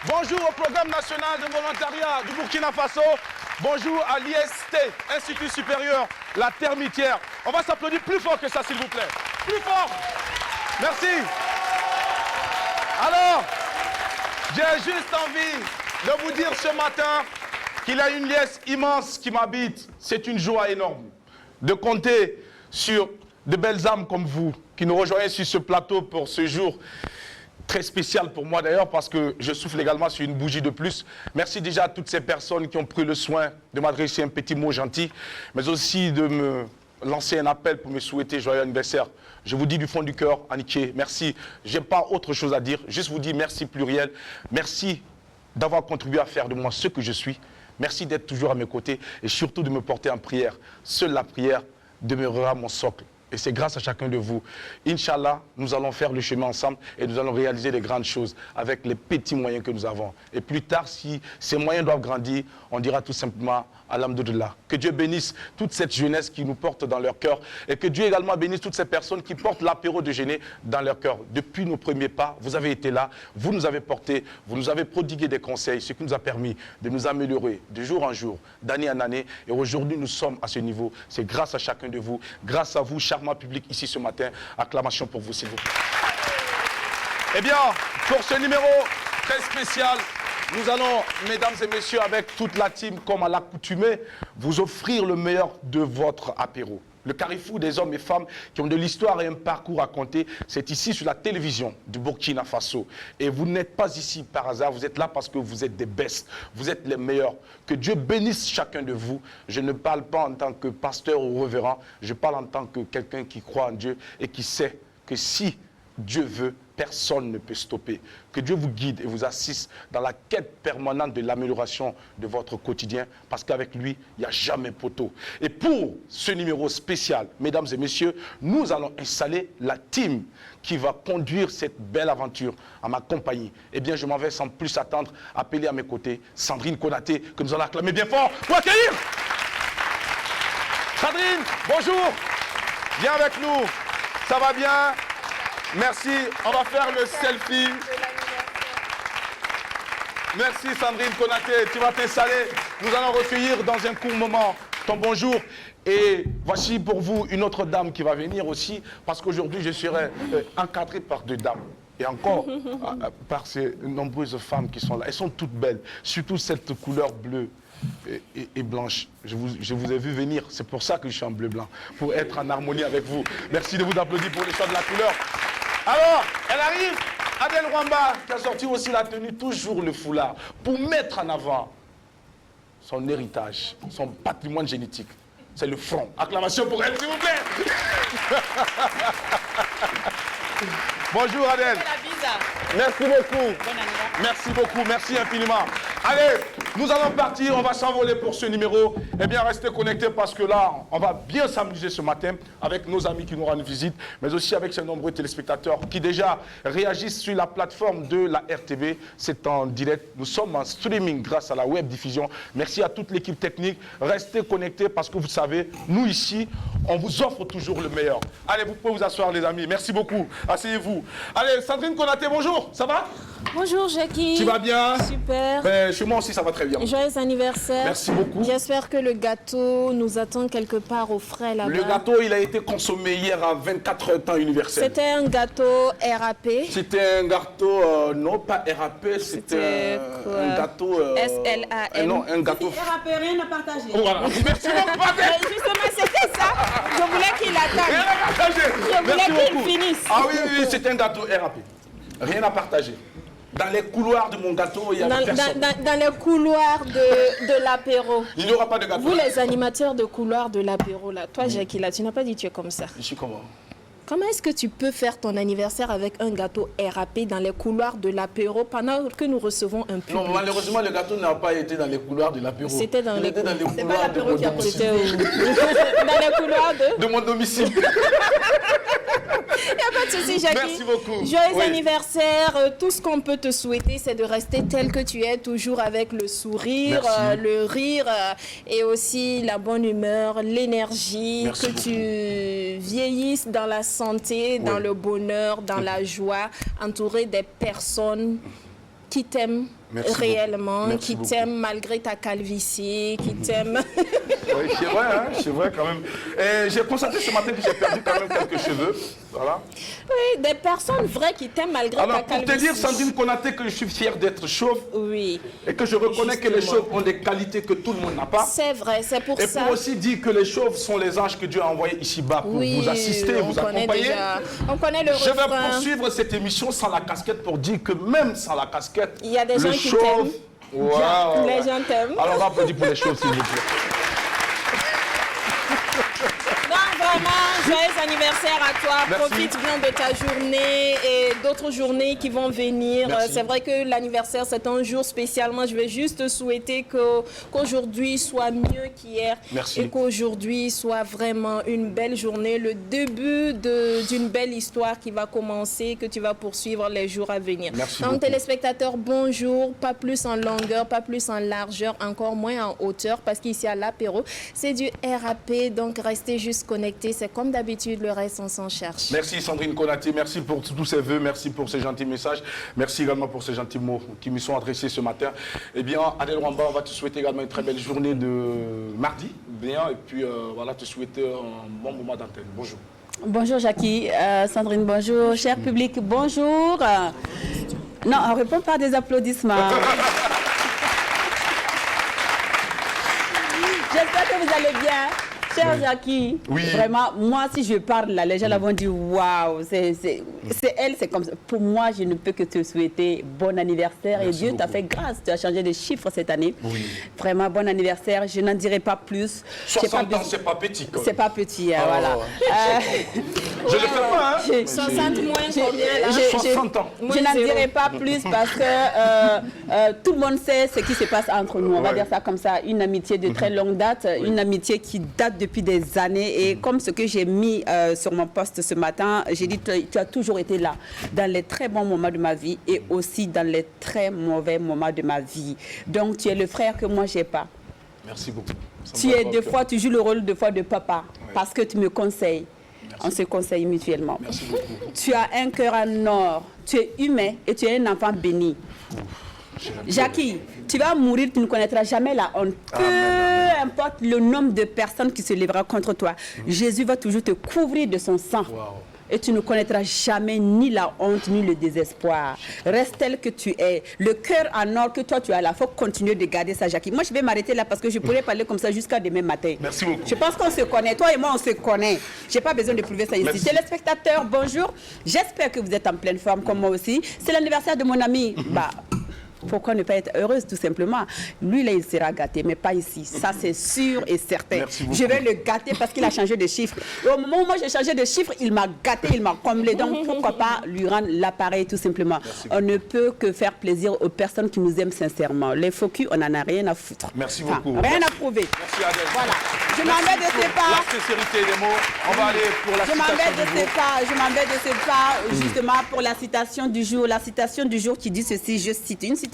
Bonjour au programme national de volontariat du Burkina Faso. Bonjour à l'IST, Institut supérieur La Termitière. On va s'applaudir plus fort que ça, s'il vous plaît. Plus fort. Merci. Alors, j'ai juste envie de vous dire ce matin qu'il y a une liesse immense qui m'habite. C'est une joie énorme de compter sur de belles âmes comme vous qui nous rejoignent sur ce plateau pour ce jour très spécial pour moi d'ailleurs parce que je souffle également sur une bougie de plus. Merci déjà à toutes ces personnes qui ont pris le soin de m'adresser un petit mot gentil, mais aussi de me lancer un appel pour me souhaiter joyeux anniversaire. Je vous dis du fond du cœur, Aniké, merci. Je n'ai pas autre chose à dire, juste vous dire merci pluriel. Merci d'avoir contribué à faire de moi ce que je suis. Merci d'être toujours à mes côtés et surtout de me porter en prière. Seule la prière demeurera mon socle. Et c'est grâce à chacun de vous. Inch'Allah, nous allons faire le chemin ensemble et nous allons réaliser des grandes choses avec les petits moyens que nous avons. Et plus tard, si ces moyens doivent grandir, on dira tout simplement Alhamdoulilah. Que Dieu bénisse toute cette jeunesse qui nous porte dans leur cœur et que Dieu également bénisse toutes ces personnes qui portent l'apéro déjeuner dans leur cœur. Depuis nos premiers pas, vous avez été là, vous nous avez portés, vous nous avez prodigué des conseils, ce qui nous a permis de nous améliorer de jour en jour, d'année en année. Et aujourd'hui, nous sommes à ce niveau. C'est grâce à chacun de vous, grâce à vous, charmant public ici ce matin. Acclamation pour vous, s'il vous plaît. Eh bien, pour ce numéro très spécial, nous allons, mesdames et messieurs, avec toute la team, comme à l'accoutumée, vous offrir le meilleur de votre apéro. Le carrefour des hommes et femmes qui ont de l'histoire et un parcours à compter, c'est ici sur la télévision du Burkina Faso. Et vous n'êtes pas ici par hasard, vous êtes là parce que vous êtes des bestes, vous êtes les meilleurs. Que Dieu bénisse chacun de vous. Je ne parle pas en tant que pasteur ou révérend, je parle en tant que quelqu'un qui croit en Dieu et qui sait que si Dieu veut, personne ne peut stopper. Que Dieu vous guide et vous assiste dans la quête permanente de l'amélioration de votre quotidien, parce qu'avec lui, il n'y a jamais poteau. Et pour ce numéro spécial, mesdames et messieurs, nous allons installer la team qui va conduire cette belle aventure à ma compagnie. Eh bien, je m'en vais sans plus attendre, appeler à mes côtés Sandrine Konaté, que nous allons acclamer bien fort pour accueillir. Sandrine, bonjour. Viens avec nous. Ça va bien? Merci, on va faire le selfie. Merci Sandrine Konaté, tu vas t'installer. Nous allons recueillir dans un court moment ton bonjour. Et voici pour vous une autre dame qui va venir aussi, parce qu'aujourd'hui je serai encadré par deux dames. Et encore par ces nombreuses femmes qui sont là. Elles sont toutes belles, surtout cette couleur bleue et blanche. Je vous ai vu venir, c'est pour ça que je suis en bleu-blanc, pour être en harmonie avec vous. Merci de vous applaudir pour le choix de la couleur. Alors, elle arrive, Adèle Rwamba, qui a sorti aussi la tenue, toujours le foulard, pour mettre en avant son héritage, son patrimoine génétique. C'est le front. Acclamation pour elle, s'il vous plaît. Bonjour Adèle. Merci beaucoup. Merci beaucoup, merci infiniment. Allez, nous allons partir, on va s'envoler pour ce numéro. Eh bien, restez connectés parce que là, on va bien s'amuser ce matin avec nos amis qui nous rendent visite, mais aussi avec ces nombreux téléspectateurs qui déjà réagissent sur la plateforme de la RTV. C'est en direct, nous sommes en streaming grâce à la web diffusion. Merci à toute l'équipe technique. Restez connectés parce que vous savez, nous ici, on vous offre toujours le meilleur. Allez, vous pouvez vous asseoir les amis, merci beaucoup. Asseyez-vous. Allez, Sandrine Konaté, bonjour, ça va? Bonjour Jackie. Tu vas bien? Super. Ben, chez moi aussi ça va très bien. Joyeux anniversaire. Merci beaucoup. J'espère que le gâteau nous attend quelque part au frais là-bas. Le gâteau, il a été consommé hier à 24 heures temps universel. C'était un gâteau RAP. C'était un gâteau, non pas RAP, c'était un gâteau... SLAM. Non, un gâteau... RAP, rien à partager. Voilà. Merci beaucoup. Justement, c'était ça. Je voulais qu'il attende. Rien à partager. Je voulais qu'il finisse. Ah oui, oui, c'était un gâteau RAP. Rien à partager. Dans les couloirs de mon gâteau, il y avait personne. Dans les couloirs de l'apéro. Il n'y aura pas de gâteau. Vous, les animateurs de couloirs de l'apéro, là, toi, Jackie, là, tu n'as pas dit tu es comme ça. Je suis comment? Comment est-ce que tu peux faire ton anniversaire avec un gâteau RAP dans les couloirs de l'apéro pendant que nous recevons un public? Non, malheureusement, le gâteau n'a pas été dans les couloirs de l'apéro. C'était dans les couloirs de mon domicile. Dans les couloirs de mon domicile. Il n'y a pas de souci, Jackie. Merci beaucoup. Joyeux anniversaire. Tout ce qu'on peut te souhaiter, c'est de rester tel que tu es, toujours avec le sourire, le rire et aussi la bonne humeur, l'énergie, que tu vieillisses dans la santé, dans le bonheur, dans la joie, entouré des personnes qui t'aime réellement, qui t'aime malgré ta calvitie, qui t'aime... Oui, c'est vrai quand même. J'ai constaté ce matin que j'ai perdu quand même quelques cheveux. Voilà. Oui, des personnes vraies qui t'aiment malgré ta calvitie. Alors, pour te dire, Sandrine Konaté, que je suis fier d'être chauve. Oui. Et que je reconnais que les chauves ont des qualités que tout le monde n'a pas. C'est vrai, c'est pour ça. Et pour aussi dire que les chauves sont les anges que Dieu a envoyés ici-bas pour vous assister, vous accompagner. On connaît le refrain. Je vais poursuivre cette émission sans la casquette pour dire que même sans la casquette, il y a des gens qui t'aiment. Wow. Les gens t'aiment. Alors on va applaudir pour les chauves, s'il vous plaît. Vraiment, joyeux anniversaire à toi. Merci. Profite bien de ta journée et d'autres journées qui vont venir. C'est vrai que l'anniversaire, c'est un jour spécialement. Je vais juste te souhaiter qu'aujourd'hui soit mieux qu'hier. Merci. Et qu'aujourd'hui soit vraiment une belle journée, le début d'une belle histoire qui va commencer, que tu vas poursuivre les jours à venir. Merci Donc, beaucoup. téléspectateurs, bonjour. Pas plus en longueur, pas plus en largeur, encore moins en hauteur, parce qu'ici à l'apéro, c'est du RAP. Donc, restez juste connectés. C'est comme d'habitude, le reste, on s'en cherche. Merci Sandrine Konaté, merci pour tous ces vœux, merci pour ces gentils messages, merci également pour ces gentils mots qui me sont adressés ce matin. Eh bien, Adèle Rwamba, on va te souhaiter également une très belle journée de mardi, bien, et puis voilà, te souhaiter un bon moment d'antenne. Bonjour. Bonjour Jackie, Sandrine, bonjour, cher public, bonjour. Non, on ne répond pas à des applaudissements. J'espère que vous allez bien. Cher Jackie, vraiment, moi, si je parle là, les gens vont dire waouh, c'est elle, c'est comme ça. Pour moi, je ne peux que te souhaiter bon anniversaire. Merci et Dieu t'a fait grâce. Tu as changé de chiffre cette année. Oui. Vraiment, bon anniversaire. Je n'en dirai pas plus. 60 ans, c'est pas petit. C'est pas petit, hein, voilà. Je ne le fais pas, hein. 60 moins combien là? 60 ans. Je n'en dirai pas plus parce que tout le monde sait ce qui se passe entre nous. On va dire ça comme ça. Une amitié de très longue date, une amitié qui date depuis des années. Et comme ce que j'ai mis sur mon post ce matin, j'ai dit tu as toujours été là dans les très bons moments de ma vie et aussi dans les très mauvais moments de ma vie. Donc tu es le frère que moi j'ai pas. Merci beaucoup. Tu joues le rôle de fois de papa parce que tu me conseilles. Merci. On se conseille mutuellement. Merci beaucoup. Tu as un cœur en or, tu es humain et tu es un enfant béni. Jackie, tu vas mourir, tu ne connaîtras jamais la honte. Peu importe le nombre de personnes qui se lèveront contre toi, Jésus va toujours te couvrir de son sang. Wow. Et tu ne connaîtras jamais ni la honte ni le désespoir. Reste tel que tu es. Le cœur en or que toi tu as là, il faut continuer de garder ça, Jackie. Moi, je vais m'arrêter là parce que je pourrais parler comme ça jusqu'à demain matin. Merci beaucoup. Je pense qu'on se connaît. Toi et moi, on se connaît. Je n'ai pas besoin de prouver ça ici. Merci. Téléspectateurs, bonjour. J'espère que vous êtes en pleine forme comme moi aussi. C'est l'anniversaire de mon ami. Pourquoi ne pas être heureuse, tout simplement? Lui, là, il sera gâté, mais pas ici. Ça, c'est sûr et certain. Je vais le gâter parce qu'il a changé de chiffre. Et au moment où moi, j'ai changé de chiffre, il m'a gâté, il m'a comblé. Donc, pourquoi pas lui rendre l'appareil, tout simplement? On ne peut que faire plaisir aux personnes qui nous aiment sincèrement. Les faux culs, on n'en a rien à foutre. Merci beaucoup. Rien à prouver. Merci, Adèle. Voilà. Je m'en vais de ce pas. La sincérité des mots. On va aller pour la citation du jour. Je m'en vais de ce pas, justement, pour la citation du jour. La citation du jour qui dit ceci, je cite, une citation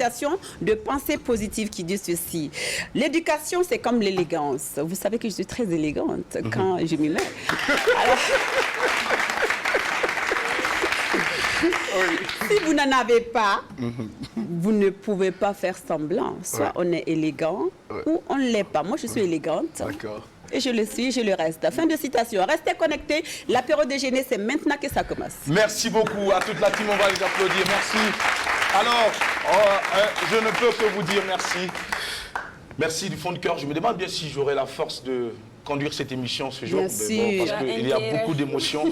de pensée positive qui dit ceci. L'éducation, c'est comme l'élégance. Vous savez que je suis très élégante quand je m'y mets. Alors, si vous n'en avez pas, vous ne pouvez pas faire semblant. Soit on est élégant ou on ne l'est pas. Moi, je suis élégante. D'accord. Et je le suis, je le reste. Fin de citation. Restez connectés. L'apéro déjeuner, c'est maintenant que ça commence. Merci beaucoup à toute la team. On va les applaudir. Merci. Alors, je ne peux que vous dire merci. Merci du fond de cœur. Je me demande bien si j'aurai la force de conduire cette émission ce jour. Merci. Parce qu'il y a beaucoup d'émotions.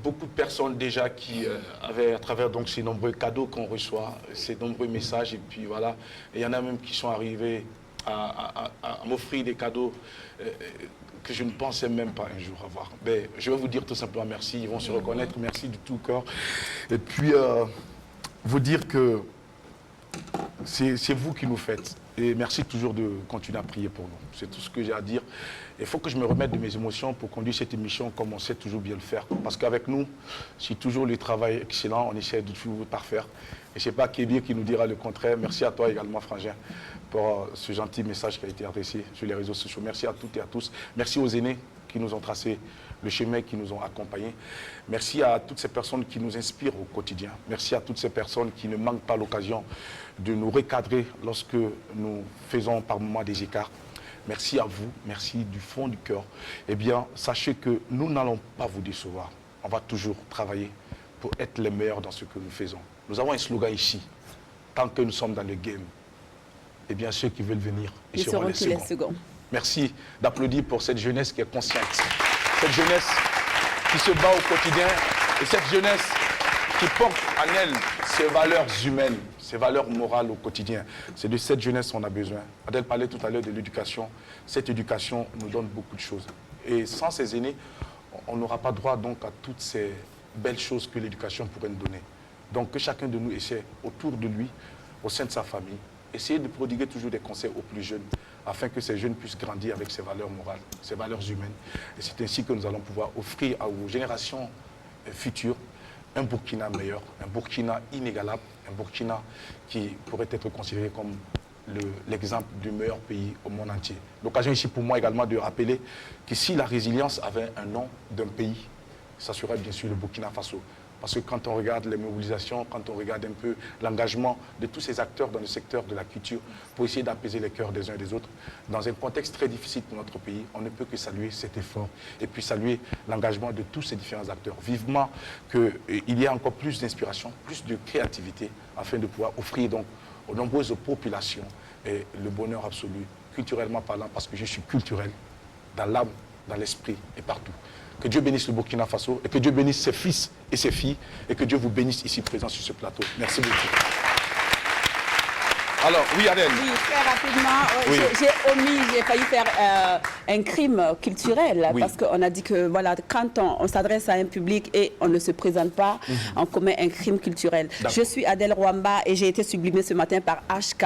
Beaucoup de personnes déjà qui avaient, à travers donc, ces nombreux cadeaux qu'on reçoit, ces nombreux messages. Et puis voilà, il y en a même qui sont arrivés à m'offrir des cadeaux que je ne pensais même pas un jour avoir. Mais je vais vous dire tout simplement merci. Ils vont se reconnaître. Merci du tout cœur. Et puis, vous dire que c'est vous qui nous faites. Et merci toujours de continuer à prier pour nous. C'est tout ce que j'ai à dire. Il faut que je me remette de mes émotions pour conduire cette émission comme on sait toujours bien le faire. Parce qu'avec nous, c'est toujours le travail excellent. On essaie de toujours parfaire. Et ce n'est pas Kébir qui nous dira le contraire. Merci à toi également, Frangin, pour ce gentil message qui a été adressé sur les réseaux sociaux. Merci à toutes et à tous. Merci aux aînés qui nous ont tracé le chemin qui nous ont accompagnés. Merci à toutes ces personnes qui nous inspirent au quotidien. Merci à toutes ces personnes qui ne manquent pas l'occasion de nous recadrer lorsque nous faisons par moments des écarts. Merci à vous, merci du fond du cœur. Eh bien, sachez que nous n'allons pas vous décevoir. On va toujours travailler pour être les meilleurs dans ce que nous faisons. Nous avons un slogan ici. Tant que nous sommes dans le game, eh bien, ceux qui veulent venir, ils seront les seconds. Merci d'applaudir pour cette jeunesse qui est consciente. Cette jeunesse qui se bat au quotidien et cette jeunesse qui porte en elle ses valeurs humaines, ses valeurs morales au quotidien. C'est de cette jeunesse qu'on a besoin. Adèle parlait tout à l'heure de l'éducation. Cette éducation nous donne beaucoup de choses. Et sans ces aînés, on n'aura pas droit donc à toutes ces belles choses que l'éducation pourrait nous donner. Donc que chacun de nous essaie autour de lui, au sein de sa famille, essayer de prodiguer toujours des conseils aux plus jeunes, afin que ces jeunes puissent grandir avec ces valeurs morales, ces valeurs humaines. Et c'est ainsi que nous allons pouvoir offrir aux générations futures un Burkina meilleur, un Burkina inégalable, un Burkina qui pourrait être considéré comme l'exemple du meilleur pays au monde entier. L'occasion ici pour moi également de rappeler que si la résilience avait un nom d'un pays, ça serait bien sûr le Burkina Faso. Parce que quand on regarde les mobilisations, quand on regarde un peu l'engagement de tous ces acteurs dans le secteur de la culture pour essayer d'apaiser les cœurs des uns et des autres, dans un contexte très difficile pour notre pays, on ne peut que saluer cet effort et puis saluer l'engagement de tous ces différents acteurs. Vivement qu'il y ait encore plus d'inspiration, plus de créativité afin de pouvoir offrir donc aux nombreuses populations le bonheur absolu, culturellement parlant, parce que je suis culturel, dans l'âme, dans l'esprit et partout. Que Dieu bénisse le Burkina Faso et que Dieu bénisse ses fils et ses filles et que Dieu vous bénisse ici présent sur ce plateau. Merci beaucoup. Alors, oui, Adèle. Oui, très rapidement, j'ai failli faire un crime culturel parce qu'on a dit que voilà, quand on s'adresse à un public et on ne se présente pas, on commet un crime culturel. Je suis Adèle Rwamba et j'ai été sublimée ce matin par HK.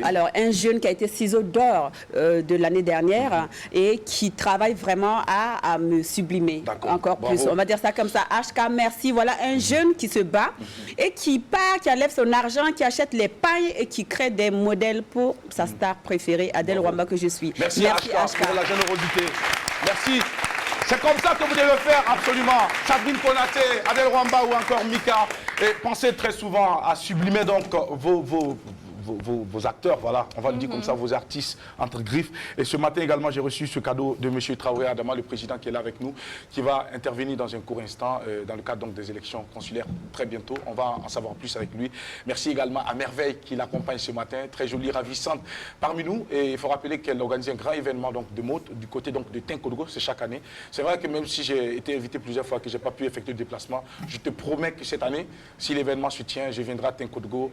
Alors, un jeune qui a été ciseau d'or de l'année dernière et qui travaille vraiment à me sublimer encore plus. On va dire ça comme ça. HK, merci. Voilà un jeune qui se bat et qui part, qui enlève son argent, qui achète les pailles et qui crée des modèles pour sa star préférée, Adèle Rwamba, que je suis. Merci HK pour la générosité. Merci. C'est comme ça que vous devez faire, absolument. Sabrine Konaté, Adèle Rwamba ou encore Mika. Et pensez très souvent à sublimer donc vos acteurs, voilà, on va le dire comme ça, vos artistes entre griffes. Et ce matin également, j'ai reçu ce cadeau de M. Traoré Adama, le président qui est là avec nous, qui va intervenir dans un court instant dans le cadre donc, des élections consulaires très bientôt. On va en savoir plus avec lui. Merci également à Merveille qui l'accompagne ce matin, très jolie, ravissante parmi nous. Et il faut rappeler qu'elle organise un grand événement donc, de mode du côté donc, de Tinkodogo, c'est chaque année. C'est vrai que même si j'ai été invité plusieurs fois, que je n'ai pas pu effectuer le déplacement, je te promets que cette année, si l'événement se tient, je viendrai à Tinkodogo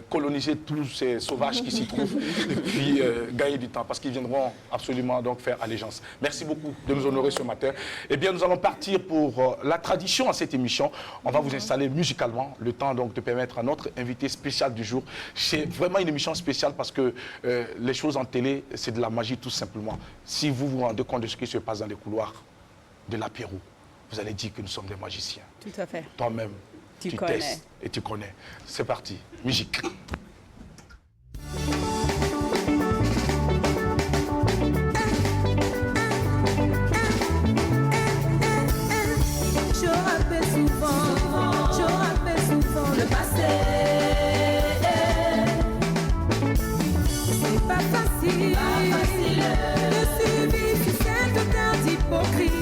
coloniser tous ces sauvages qui s'y trouvent et puis gagner du temps parce qu'ils viendront absolument donc faire allégeance. Merci beaucoup de nous honorer ce matin. Eh bien, nous allons partir pour la tradition à cette émission. On va vous installer musicalement, le temps donc de permettre à notre invité spécial du jour. C'est vraiment une émission spéciale parce que les choses en télé, c'est de la magie tout simplement. Si vous vous rendez compte de ce qui se passe dans les couloirs de l'apéro, vous allez dire que nous sommes des magiciens. Tout à fait. Toi-même, tu connais. testes et tu connais. C'est parti, musique. Je rappelle souvent le passé. C'est pas facile de survivre sur cette terre d'hypocrite.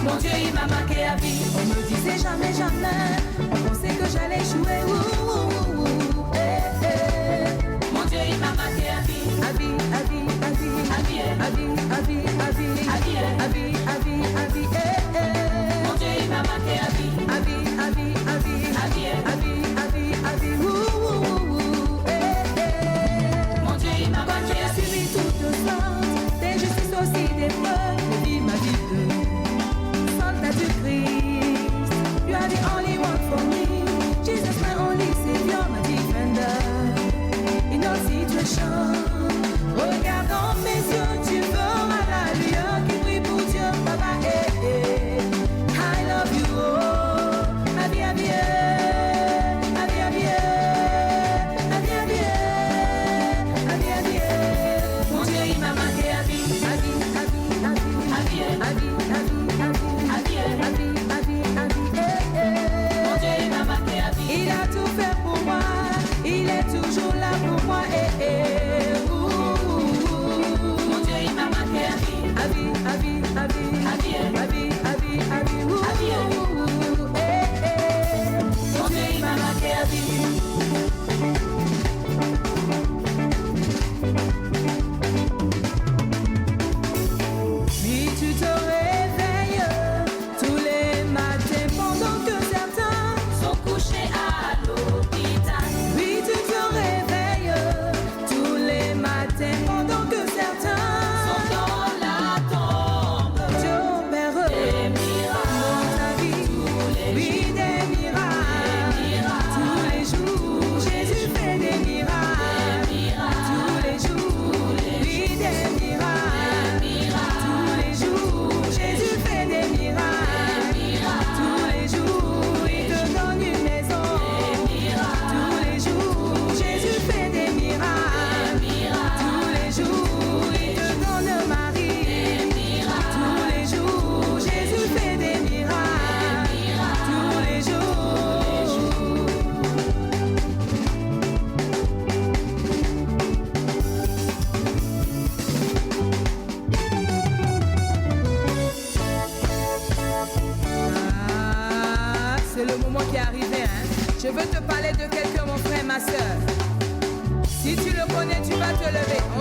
Mon Dieu, il m'a marqué à vie. On me disait jamais, jamais. On pensait que j'allais jouer. Mon Dieu, il m'a marqué à vie. À vie, à vie, à vie, à vie, à vie, à vie, à vie, à vie, à vie, à vie, à vie, Mon Dieu, il m'a marqué à vie. À vie, à vie, à vie, à vie, à vie, à vie, à vie, Mon Dieu, il m'a marqué à vie. J'ai suivi toutes sortes d'injustices aussi des preuves. Je vis ma vie de soldat du Christ. You are the only one for me. Jesus, my only Savior, my defender. In all situations, regarde dans mes yeux, tu verras la lueur qui brille pour Dieu, Papa. I love you, oh, avis, avis, avis, avis, avis, avis, avis, avis. Mon Dieu, il m'a marqué à vie, à vie, à vie, à vie, à vie, à vie, à vie.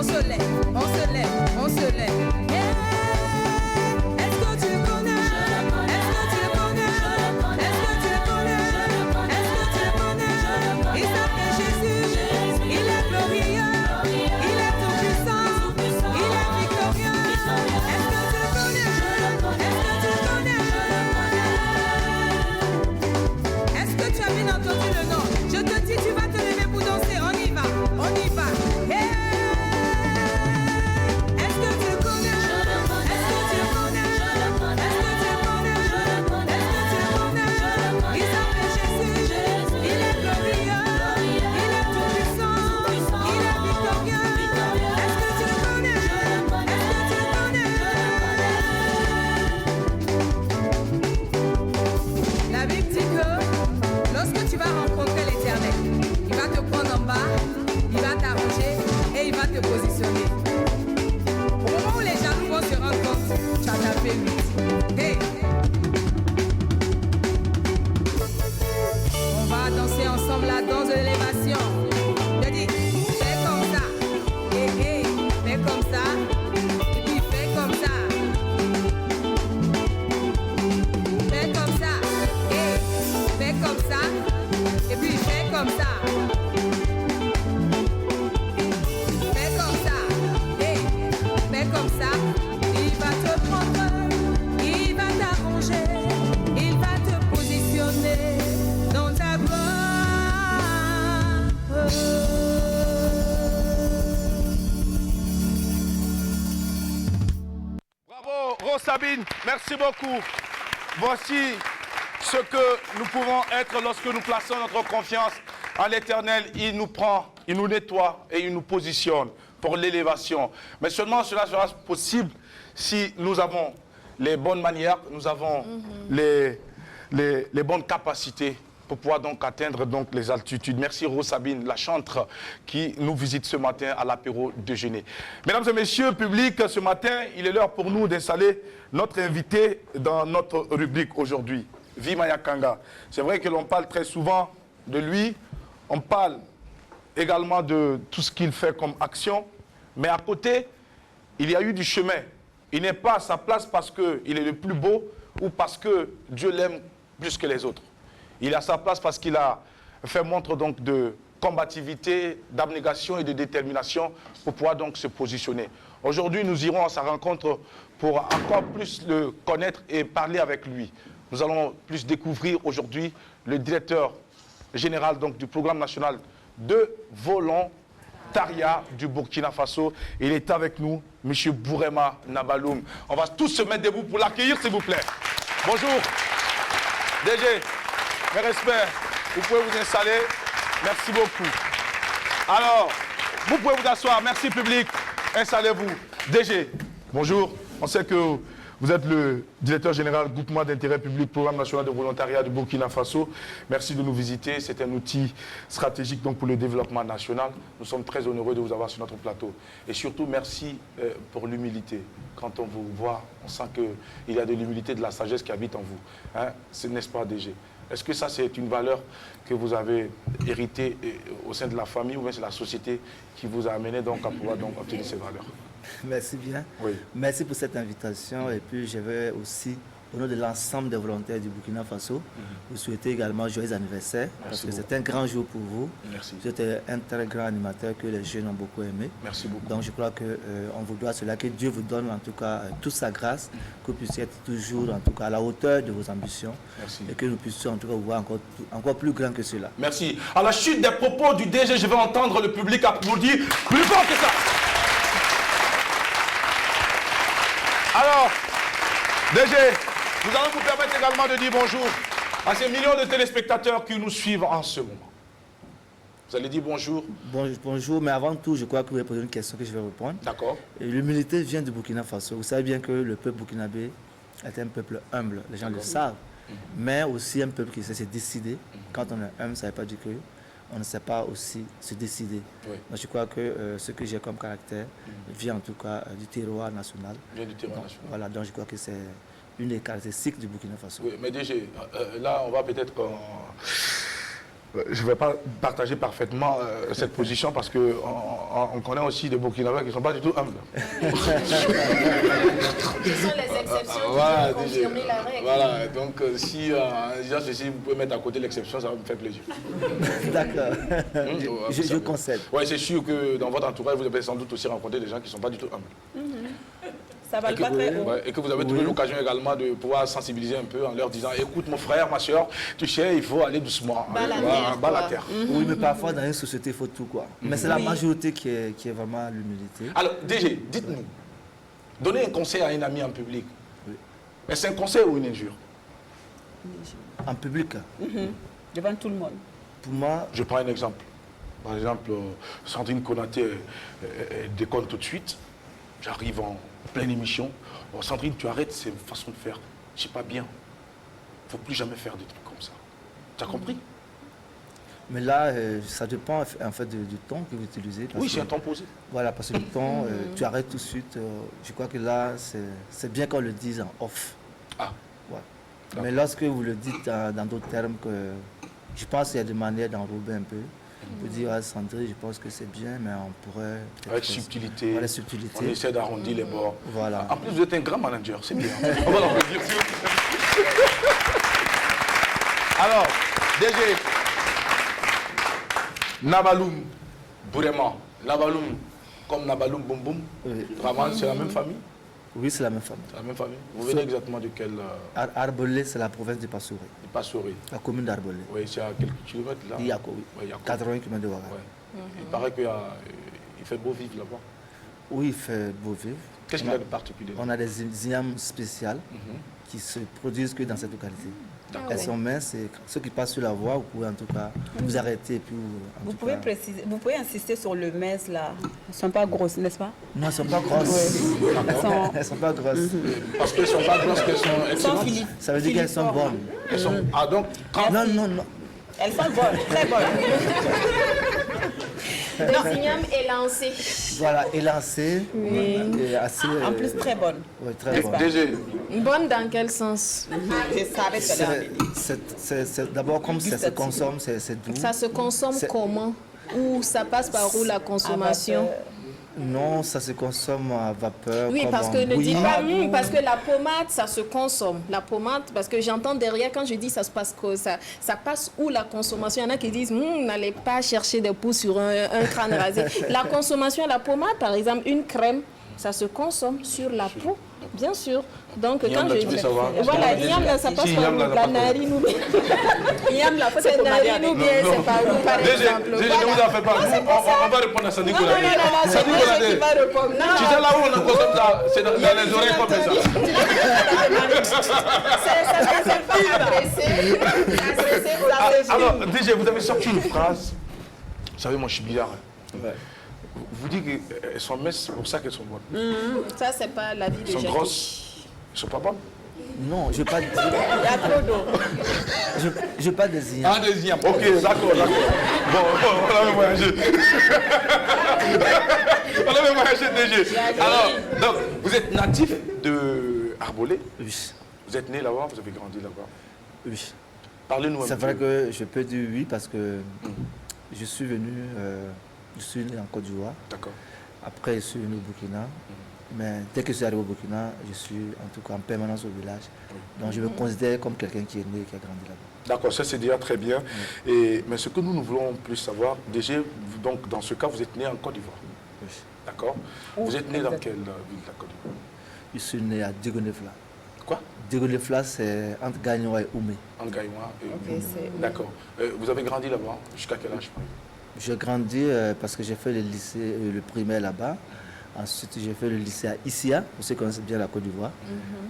on se lève, on se lève, on se lève. Est-ce que tu le connais? Est-ce que tu le connais? Est-ce que tu le connais? Est-ce que tu le connais? Il s'appelle Jésus, il est glorieux, il est tout puissant, il est victorieux. Est-ce que tu le connais? Est-ce que tu le connais? Est-ce que tu as bien entendu le nom? Je te dis, tu vas te lever pour danser. On y va, on y va. Hey! Est-ce que tu le connais? Est-ce que tu le connais? Est-ce que tu le connais? Est-ce que tu le connais? Il s'appelle Jésus, il est glorieux, il est tout puissant, il est victorieux. Est-ce que tu le connais? Est-ce que tu le connais? La Bible dit que lorsque tu vas rencontrer l'Éternel, il va te prendre en bas, il va t'arranger et il va te positionner. Au moment où les jaloux vont se rendre compte, tu as tapé 8. Hey! On va danser ensemble la danse de l'élévation. Je dis, fais comme ça. Hey, hey, fais comme ça. Et puis fais comme ça. Fais comme ça. Hey, fais comme ça. Et puis fais comme ça. Fais comme ça. Hey, fais comme ça. Il va te prendre. Il va t'arranger. Il va te positionner dans ta gloire. Bravo, Rose Sabine, merci beaucoup. Voici ce que nous pouvons être lorsque nous plaçons notre confiance en l'Éternel. Il nous prend, il nous nettoie et il nous positionne pour l'élévation. Mais seulement cela sera possible si nous avons les bonnes manières, nous avons les bonnes capacités pour pouvoir donc atteindre donc les altitudes. Merci Rose Sabine, la chantre qui nous visite ce matin à l'apéro déjeuner. Mesdames et messieurs, public, ce matin, il est l'heure pour nous d'installer notre invité dans notre rubrique aujourd'hui, Vimaya Kanga. C'est vrai que l'on parle très souvent de lui, on parle également de tout ce qu'il fait comme action, mais à côté, il y a eu du chemin. Il n'est pas à sa place parce qu'il est le plus beau ou parce que Dieu l'aime plus que les autres. Il est à sa place parce qu'il a fait montre donc de combativité, d'abnégation et de détermination pour pouvoir donc se positionner. Aujourd'hui, nous irons à sa rencontre pour encore plus le connaître et parler avec lui. Nous allons plus découvrir aujourd'hui le directeur général donc, du programme national de volontariat du Burkina Faso. Il est avec nous, M. Bourema Nabaloum. On va tous se mettre debout pour l'accueillir, s'il vous plaît. Bonjour, DG. Mes respects, vous pouvez vous installer. Merci beaucoup. Alors, vous pouvez vous asseoir. Merci public. Installez-vous. DG, bonjour. On sait que vous êtes le directeur général groupement d'intérêt public, programme national de volontariat du Burkina Faso. Merci de nous visiter. C'est un outil stratégique donc, pour le développement national. Nous sommes très honoreux de vous avoir sur notre plateau. Et surtout, merci pour l'humilité. Quand on vous voit, on sent qu'il y a de l'humilité, de la sagesse qui habite en vous. Hein? N'est-ce pas, DG? Est-ce que ça, c'est une valeur que vous avez héritée au sein de la famille ou bien c'est la société qui vous a amené donc, à pouvoir donc, obtenir ces valeurs? Merci bien. Oui. Merci pour cette invitation. Et puis, je vais aussi, au nom de l'ensemble des volontaires du Burkina Faso, vous souhaiter également joyeux anniversaire. Parce que c'est un grand jour pour vous. Merci. Vous êtes un très grand animateur que les jeunes ont beaucoup aimé. Merci beaucoup. Donc, je crois qu'on vous doit cela, que Dieu vous donne en tout cas toute sa grâce, que vous puissiez être toujours en tout cas à la hauteur de vos ambitions. Merci. Et que nous puissions en tout cas vous voir encore plus grand que cela. Merci. À la chute des propos du DG, je vais entendre le public applaudir plus fort que ça. Alors, DG, nous allons vous permettre également de dire bonjour à ces millions de téléspectateurs qui nous suivent en ce moment. Vous allez dire bonjour. Bonjour, mais avant tout, je crois que vous avez posé une question que je vais répondre. D'accord. L'humilité vient du Burkina Faso. Vous savez bien que le peuple burkinabé est un peuple humble, les gens le savent, mais aussi un peuple qui sait se décider. Quand on est humble, ça ne veut pas dire qu'on ne sait pas aussi se décider. Oui. Donc, je crois que ce que j'ai comme caractère vient en tout cas du terroir national. Vient du terroir national. Voilà, donc je crois que c'est une des caractéristiques du Burkina Faso. Oui, mais DG, là, on va peut-être Je ne vais pas partager parfaitement cette position parce qu'on on connaît aussi des Burkinabés qui ne sont pas du tout humbles. Ce sont les exceptions Voilà, qui vont confirmer la règle. voilà, donc si vous pouvez mettre à côté l'exception, ça va me faire plaisir. D'accord. Je concède. Oui, c'est sûr que dans votre entourage, vous avez sans doute aussi rencontré des gens qui ne sont pas du tout humbles. Ça va pas très haut. Ouais, et que vous avez trouvé l'occasion également de pouvoir sensibiliser un peu en leur disant écoute mon frère, ma soeur, tu sais, il faut aller doucement. Bas la Voilà, terre, bas la quoi. terre. Oui, mais parfois dans une société, il faut tout quoi. Mais c'est la majorité qui est vraiment l'humilité. Alors, DG, dites-nous, donnez un conseil à un ami en public. Oui. Est-ce un conseil ou une injure? En public, Devant tout le monde. pour moi, Je prends un exemple. Par exemple, Sandrine Konaté déconne tout de suite. J'arrive en pleine émission. Oh, Sandrine, tu arrêtes ces façons de faire. C'est pas bien. Il ne faut plus jamais faire des trucs comme ça. Tu as compris? mais là, ça dépend en fait du ton que vous utilisez. Parce Oui, que- c'est un temps posé. Voilà, parce que le ton, tu arrêtes tout de suite. Je crois que là, c'est bien qu'on le dise en off. Ah, Ouais. D'accord. Mais lorsque vous le dites dans d'autres termes, je pense qu'il y a des manières d'enrober un peu. Pour dire, ah, Sandrine, je pense que c'est bien, mais on pourrait... peut-être avec faire- subtilité. Voilà, subtilité. On essaie d'arrondir les bords. Voilà. En plus, vous êtes un grand manager, c'est bien. On va l'applaudir. Alors, DG, Nabaloum, vraiment, Nabaloum, comme Nabaloum Boum Boum, Oui. vraiment, c'est la même famille? Oui, c'est la même famille. C'est la même famille. Vous venez exactement de quelle Arbolé, c'est la province de Passouré, Passouri? la commune d'Arbolé. Oui, c'est à quelques kilomètres là. Yako, oui. Ouais, Yako. 80 km de Ouaga. Ouais. Il paraît qu'il fait beau vivre là-bas. Oui, il fait beau vivre. Qu'est-ce qu'il y a de particulier? On a des ignames spéciales Mhm. qui se produisent que dans cette localité. D'accord. Elles sont minces et ceux qui passent sur la voie, vous pouvez en tout cas vous arrêter et puis en Vous tout pouvez cas- préciser, vous pouvez insister sur le mess là. Elles ne sont pas grosses, n'est-ce pas? Non, elles ne sont pas grosses. Elles sont, Elles sont pas grosses. Parce qu'elles ne sont pas grosses, qu'elles sont sans excellentes. Philippe. Ça veut dire qu'elles sont bonnes. Elles sont... Ah donc, quand... Non, non, non. Elles sont bonnes, très bonnes. Le signal est lancé. Voilà, élancées et assez. En plus, très bonnes. Oui, très bonnes. DG, Bonne dans quel sens? Je savais que ça allait C'est d'abord comme ça se consomme, c'est doux. Ça se consomme C'est- comment? Ou ça passe par où la consommation? Non, ça se consomme à vapeur. Oui, comme parce en que ne dis bouillie. pas parce que la pommade, ça se consomme. La pommade, parce que j'entends derrière, quand je dis ça se passe que ça passe où la consommation? Il y en a qui disent, n'allez pas chercher des poux sur un crâne rasé. La consommation, la pommade, par exemple, une crème, ça se consomme sur la peau, bien sûr. Donc, Ignam, quand là, je tu veux dis... savoir? Voilà, Ignam, là, ça passe Si, par Ignam, là, où? ça La passe par où? narine ou bien... Ignam, la fois, C'est c'est narine ou bien c'est par où, par DG, exemple? ne Voilà. vous en faites pas. Nous, on va répondre à Sandy Non, non, Konaté. non, non, c'est Sandy moi Konaté. qui va répondre. Non, Tu sais là où on a consomme ça, c'est dans les oreilles comme ça. ça ne s'est pas adressé. Alors, DG, vous avez sorti une phrase. Vous savez, moi, je suis billard. Ouais. Vous dites qu'elles sont minces, c'est pour ça qu'elles sont bonnes. Ça, c'est pas la vie de Elles sont Jackie. grosses, elles sont pas bonnes. Non, je ne veux pas dire. Il y a trop d'eau. Je veux pas désigner. Ah, des yams. Ok, d'accord, d'accord. Bon, on avait voyagé. On avait voyagé, DG. Alors, donc, vous êtes natif de Arbolé. Oui. Vous êtes né là-bas, vous avez grandi là-bas. Oui. Parlez-nous un C'est peu. vrai que je peux dire oui parce que je suis venu, je suis né en Côte d'Ivoire. D'accord. Après, je suis venu au Burkina. Mais dès que je suis arrivé au Burkina, je suis en tout cas en permanence au village. Donc je me considère comme quelqu'un qui est né et qui a grandi là-bas. D'accord, ça c'est déjà très bien. Mais ce que nous voulons plus savoir, DG, donc dans ce cas, vous êtes né en Côte d'Ivoire. Oui. D'accord. Vous êtes né dans quelle ville de la Côte d'Ivoire? Je suis né à Digonefla. Quoi? Digonefla, c'est entre Gagnoa et Oumé. En Gaïwa. c'est- D'accord. Vous avez grandi là-bas jusqu'à quel âge? J'ai grandi parce que j'ai fait le lycée, le primaire là-bas. Ensuite, j'ai fait le lycée à Issia, pour ceux qui connaissent bien la Côte d'Ivoire.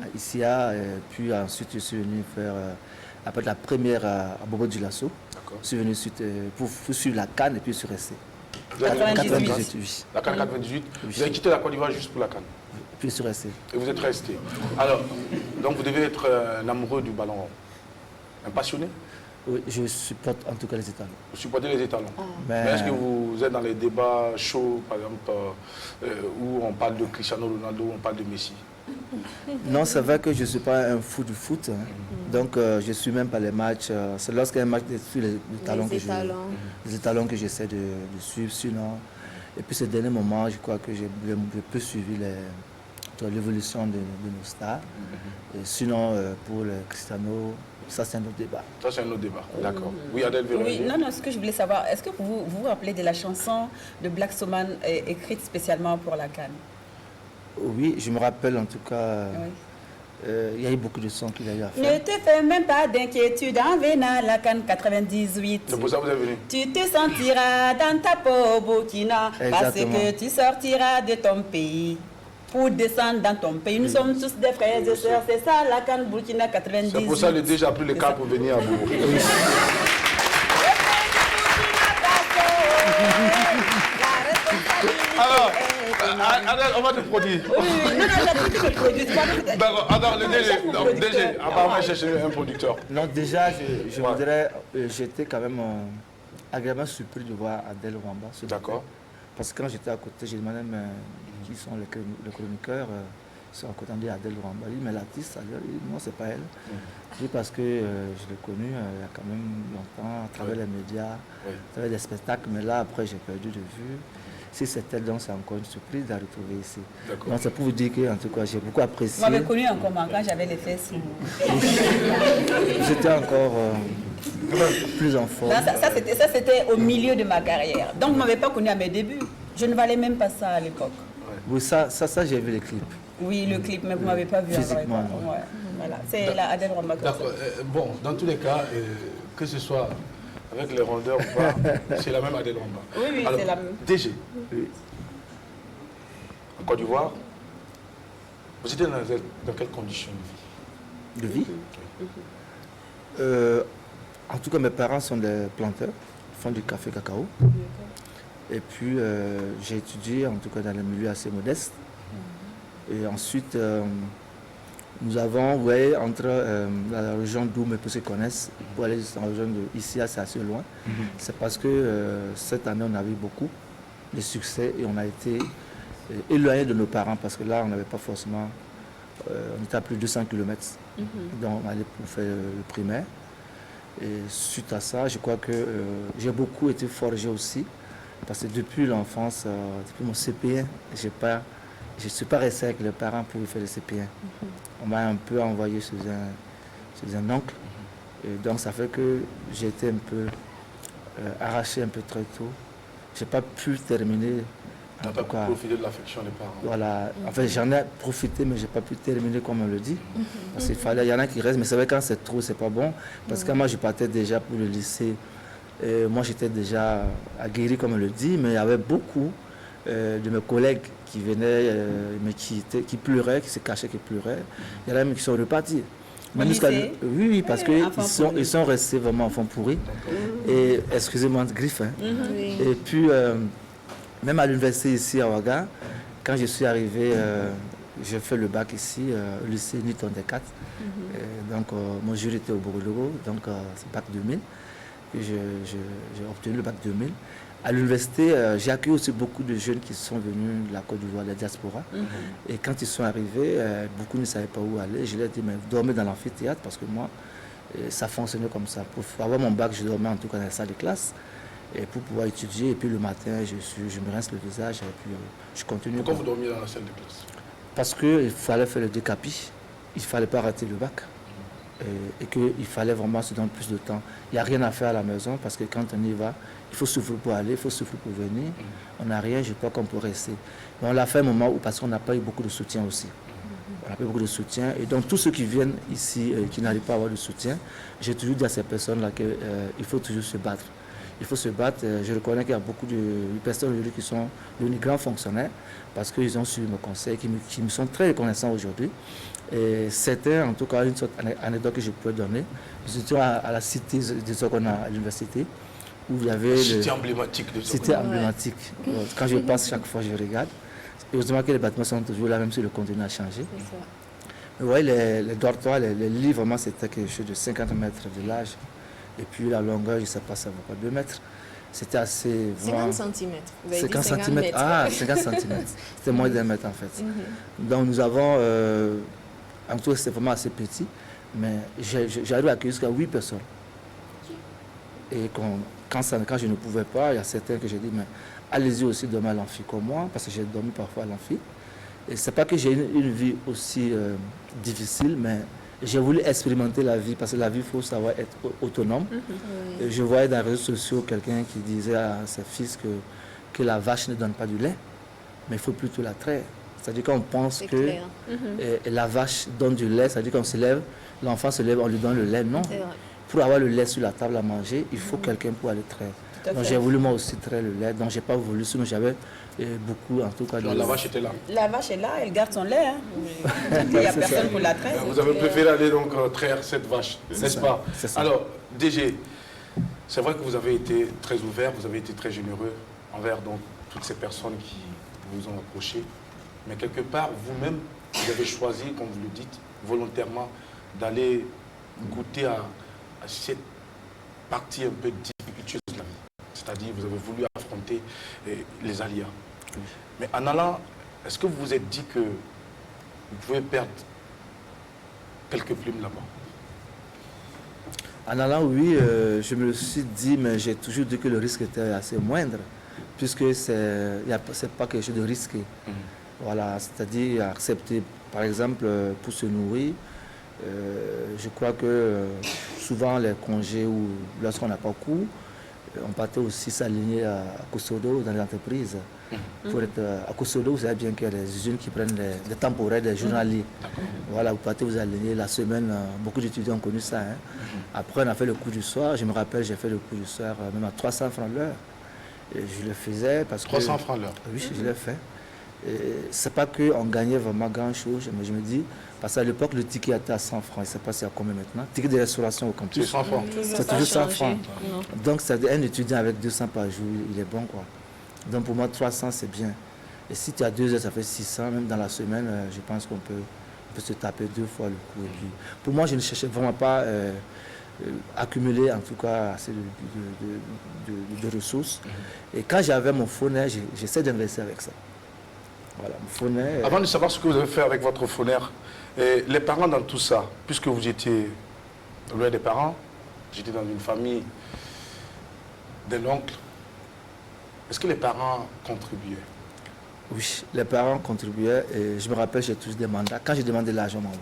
À Issia, puis ensuite, je suis venu faire après la première à Bobo Dioulasso. D'accord. Je suis venu ensuite pour suivre la Cannes et puis je suis resté. Vous avez 98. Oui. La CAN 98. Vous avez quitté la Côte d'Ivoire juste pour la CAN. Puis je suis resté. Et vous êtes resté. Alors, donc vous devez être un amoureux du ballon rond. Un passionné? Oui, je supporte en tout cas les États. Vous supportez les étalons. Mais Mais est-ce que vous êtes dans les débats chauds, par exemple, où on parle de Cristiano Ronaldo, où on parle de Messi? Non, c'est vrai que je ne suis pas un fou du foot. Hein. Donc, je ne suis même pas les matchs. C'est lorsqu'il y a un match, les étalons que j'essaie de suivre. Sinon, et puis, ces derniers moments, je crois que j'ai un peu suivi l'évolution de nos stars. Et sinon, pour le Cristiano, ça, c'est un autre débat. Ça, c'est un autre débat. D'accord. Oui, Adèle Véronique. Oui, non, ce que je voulais savoir, est-ce que vous vous rappelez de la chanson de Black Soman écrite spécialement pour la CAN? Oui, je me rappelle en tout cas. Oui. Il y a eu beaucoup de sons qu'il a eu à faire. Ne te fais même pas d'inquiétude en venant à la CAN 98. C'est pour ça que vous êtes venu. Tu te sentiras dans ta peau au Burkina parce Exactement. que tu sortiras de ton pays pour descendre dans ton pays. Nous sommes tous des frères et sœurs, c'est ça la CAN Burkina 98. C'est pour ça que le DG a pris le cas pour venir à Bourg. Alors, Adèle, on va te produire. Oui, non, j'ai dit que le produit, c'est pas D'accord, alors le DG, apparemment chercher un producteur. Non, déjà, je voudrais. J'étais quand même agréablement surpris de voir Adèle Rwamba. D'accord. Parce que quand j'étais à côté, j'ai demandé mais, qui sont les chroniqueurs. Ils sont à côté, on dit Adèle Rwamba. Il dit, mais l'artiste, il dit, non, c'est pas elle. Je dis parce que je l'ai connue il y a quand même longtemps, à travers les médias, à travers des spectacles. Mais là, après, j'ai perdu de vue. Si c'est elle, donc c'est encore une surprise de la retrouver ici. Donc c'est pour vous dire que, en tout cas, j'ai beaucoup apprécié. Vous m'avez connu en comment quand j'avais les fesses. J'étais encore plus en forme. Ça, c'était au milieu de ma carrière. Donc, vous ne m'avez pas connu à mes débuts. Je ne valais même pas ça à l'époque. Oui, ça j'ai vu les clips. Oui, le clip, mais vous ne m'avez pas vu Physiquement, en vrai. Ouais, voilà. C'est la Adèle Rwamba. D'accord. Bon, dans tous les cas, que ce soit avec les rondeurs ou pas, c'est la même Adèle Rwamba. Oui, Alors, c'est la même. DG, en Côte d'Ivoire, vous étiez dans quelles conditions de vie? De vie En tout cas, mes parents sont des planteurs, ils font du café cacao. Et puis, j'ai étudié, en tout cas, dans un milieu assez modeste. Et ensuite, nous avons, vous voyez, entre la région d'où mes petits connaissent, pour aller dans la région d'ici, c'est assez loin. C'est parce que cette année, on a eu beaucoup de succès et on a été éloigné de nos parents parce que là, on n'avait pas forcément. On était à plus de 200 km. Donc, on allait pour faire le primaire. Et suite à ça, je crois que j'ai beaucoup été forgé aussi. Parce que depuis l'enfance, depuis mon CP1, je ne suis pas resté avec les parents pour faire le CP1. On m'a un peu envoyé chez un oncle. Et donc ça fait que j'ai été un peu arraché un peu très tôt. Je n'ai pas pu terminer. Tu n'as pas pu profiter de l'affection des parents. Voilà. En fait, j'en ai profité, mais je n'ai pas pu terminer comme on le dit. Parce qu'il fallait, il y en a qui restent, mais c'est vrai quand c'est trop, c'est pas bon. Parce que moi, je partais déjà pour le lycée. Moi, j'étais déjà aguerri, comme on le dit, mais il y avait beaucoup de mes collègues qui venaient, mais qui pleuraient, qui se cachaient, qui pleuraient. Il y en a même qui sont repartis. Oui, parce qu'ils sont restés vraiment enfants pourris. Et excusez-moi de griffe. Hein. Et puis, même à l'université ici à Ouaga, quand je suis arrivé, j'ai fait le bac ici, au lycée Newton Descartes. Donc, mon jury était au Bordeaux, donc c'est bac 2000. J'ai obtenu le bac 2000. À l'université, j'ai accueilli aussi beaucoup de jeunes qui sont venus de la Côte d'Ivoire, de la diaspora. Et quand ils sont arrivés, beaucoup ne savaient pas où aller. Je leur ai dit, mais vous dormez dans l'amphithéâtre parce que moi, ça fonctionnait comme ça. Pour avoir mon bac, je dormais en tout cas dans la salle de classe. Et pour pouvoir étudier, et puis le matin, je me rince le visage et puis je continue. Pourquoi vous dormiez dans la salle de classe? Parce qu'il fallait faire le décapi, il ne fallait pas rater le bac. Et qu'il fallait vraiment se donner plus de temps. Il n'y a rien à faire à la maison parce que quand on y va, il faut souffrir pour aller, il faut souffrir pour venir. On n'a rien, je crois qu'on peut rester. Mais on l'a fait un moment où, parce qu'on n'a pas eu beaucoup de soutien aussi. On n'a pas eu beaucoup de soutien. Et donc tous ceux qui viennent ici, qui n'arrivent pas à avoir de soutien, j'ai toujours dit à ces personnes-là qu'il faut toujours se battre. Il faut se battre. Je reconnais qu'il y a beaucoup de personnes aujourd'hui qui sont devenus grands fonctionnaires parce qu'ils ont suivi mes conseils, qui me sont très reconnaissants aujourd'hui. Et c'était en tout cas une sorte d'anecdote que je pouvais donner. Nous étions à la cité de Sokona à l'université où il y avait. C'était emblématique de Sokona. C'était emblématique. Quand je passe chaque fois, je regarde. Heureusement que les bâtiments sont toujours là, même si le contenu a changé. Vous voyez, les dortoirs, les lits, vraiment, c'était quelque chose de 50 mètres de large. Et puis la longueur, je ne sais pas, ça ne va pas 2 mètres. c'était assez... 50 cm. Vous avez dit 50 50 cm. mètres. Ah, 50 cm. C'était moins d'1 mètre en fait. Donc nous avons, en tout cas c'était vraiment assez petit, mais j'arrive à accueillir jusqu'à 8 personnes. Et quand je ne pouvais pas, il y a certains que j'ai dit, mais allez-y aussi dormir à l'amphi comme moi, parce que j'ai dormi parfois à l'amphi. Et c'est pas que j'ai une vie aussi difficile, mais j'ai voulu expérimenter la vie, parce que la vie, il faut savoir être autonome. Et je voyais dans les réseaux sociaux quelqu'un qui disait à ses fils que la vache ne donne pas du lait, mais il faut plutôt la traire. C'est-à-dire qu'on pense C'est que clair. la vache donne du lait, c'est-à-dire qu'on se lève, l'enfant se lève, on lui donne le lait. Non. C'est vrai. Pour avoir le lait sur la table à manger, il faut quelqu'un pour aller traire. à Donc fait. j'ai voulu moi aussi traire le lait, donc j'ai pas voulu, sinon j'avais beaucoup en tout cas de... La vache était là. La vache est là, elle garde son lait. Hein. Il n'y a personne pour la traire. Vous avez préféré aller donc traire cette vache, n'est-ce ça, pas? c'est ça. Alors, DG, c'est vrai que vous avez été très ouvert, vous avez été très généreux envers donc toutes ces personnes qui vous ont approché. Mais quelque part, vous-même, vous avez choisi, comme vous le dites, volontairement, d'aller goûter à cette partie un peu difficultueuse de la vie. C'est-à-dire, vous avez voulu affronter les aléas. Mais en allant, est-ce que vous vous êtes dit que vous pouvez perdre quelques plumes là-bas? En allant, oui, je me le suis dit, mais j'ai toujours dit que le risque était assez moindre, puisque c'est pas quelque chose de risqué. Voilà, c'est-à-dire accepter, par exemple, pour se nourrir, je crois que souvent les congés ou lorsqu'on n'a pas cours, on partait aussi s'aligner à Kosodo dans les entreprises. Pour être à Kosodo, vous savez bien qu'il y a des usines qui prennent des temporaires, des journaliers. Voilà, vous partez vous aligner la semaine. Beaucoup d'étudiants ont connu ça. Hein. Après, on a fait le cours du soir. Je me rappelle, j'ai fait le cours du soir même à 300 francs l'heure. Et je le faisais parce que... 300 francs l'heure. Oui, je l'ai fait. C'est pas qu'on gagnait vraiment grand-chose, mais je me dis, parce qu'à l'époque, le ticket était à 100 francs. Je ne sais pas s'il y a combien maintenant. Ticket de restauration au campus. C'est 100 francs. C'est toujours 100 francs. Donc, c'est un étudiant avec 200 par jour, il est bon, quoi. Donc, pour moi, 300, c'est bien. Et si tu as 2 heures, ça fait 600. Même dans la semaine, je pense qu'on peut se taper 2 fois le coup. Et puis, pour moi, je ne cherchais vraiment pas accumuler, en tout cas, assez de ressources. Et quand j'avais mon phoneur, j'essaie d'investir avec ça. Voilà, mon phoneur. Avant de savoir ce que vous avez fait avec votre phoneur, les parents dans tout ça, puisque vous étiez loin des parents, j'étais dans une famille d'un oncle, est-ce que les parents contribuaient? Oui, les parents contribuaient et je me rappelle, j'ai tous des mandats. Quand j'ai demandé l'argent, m'envoie.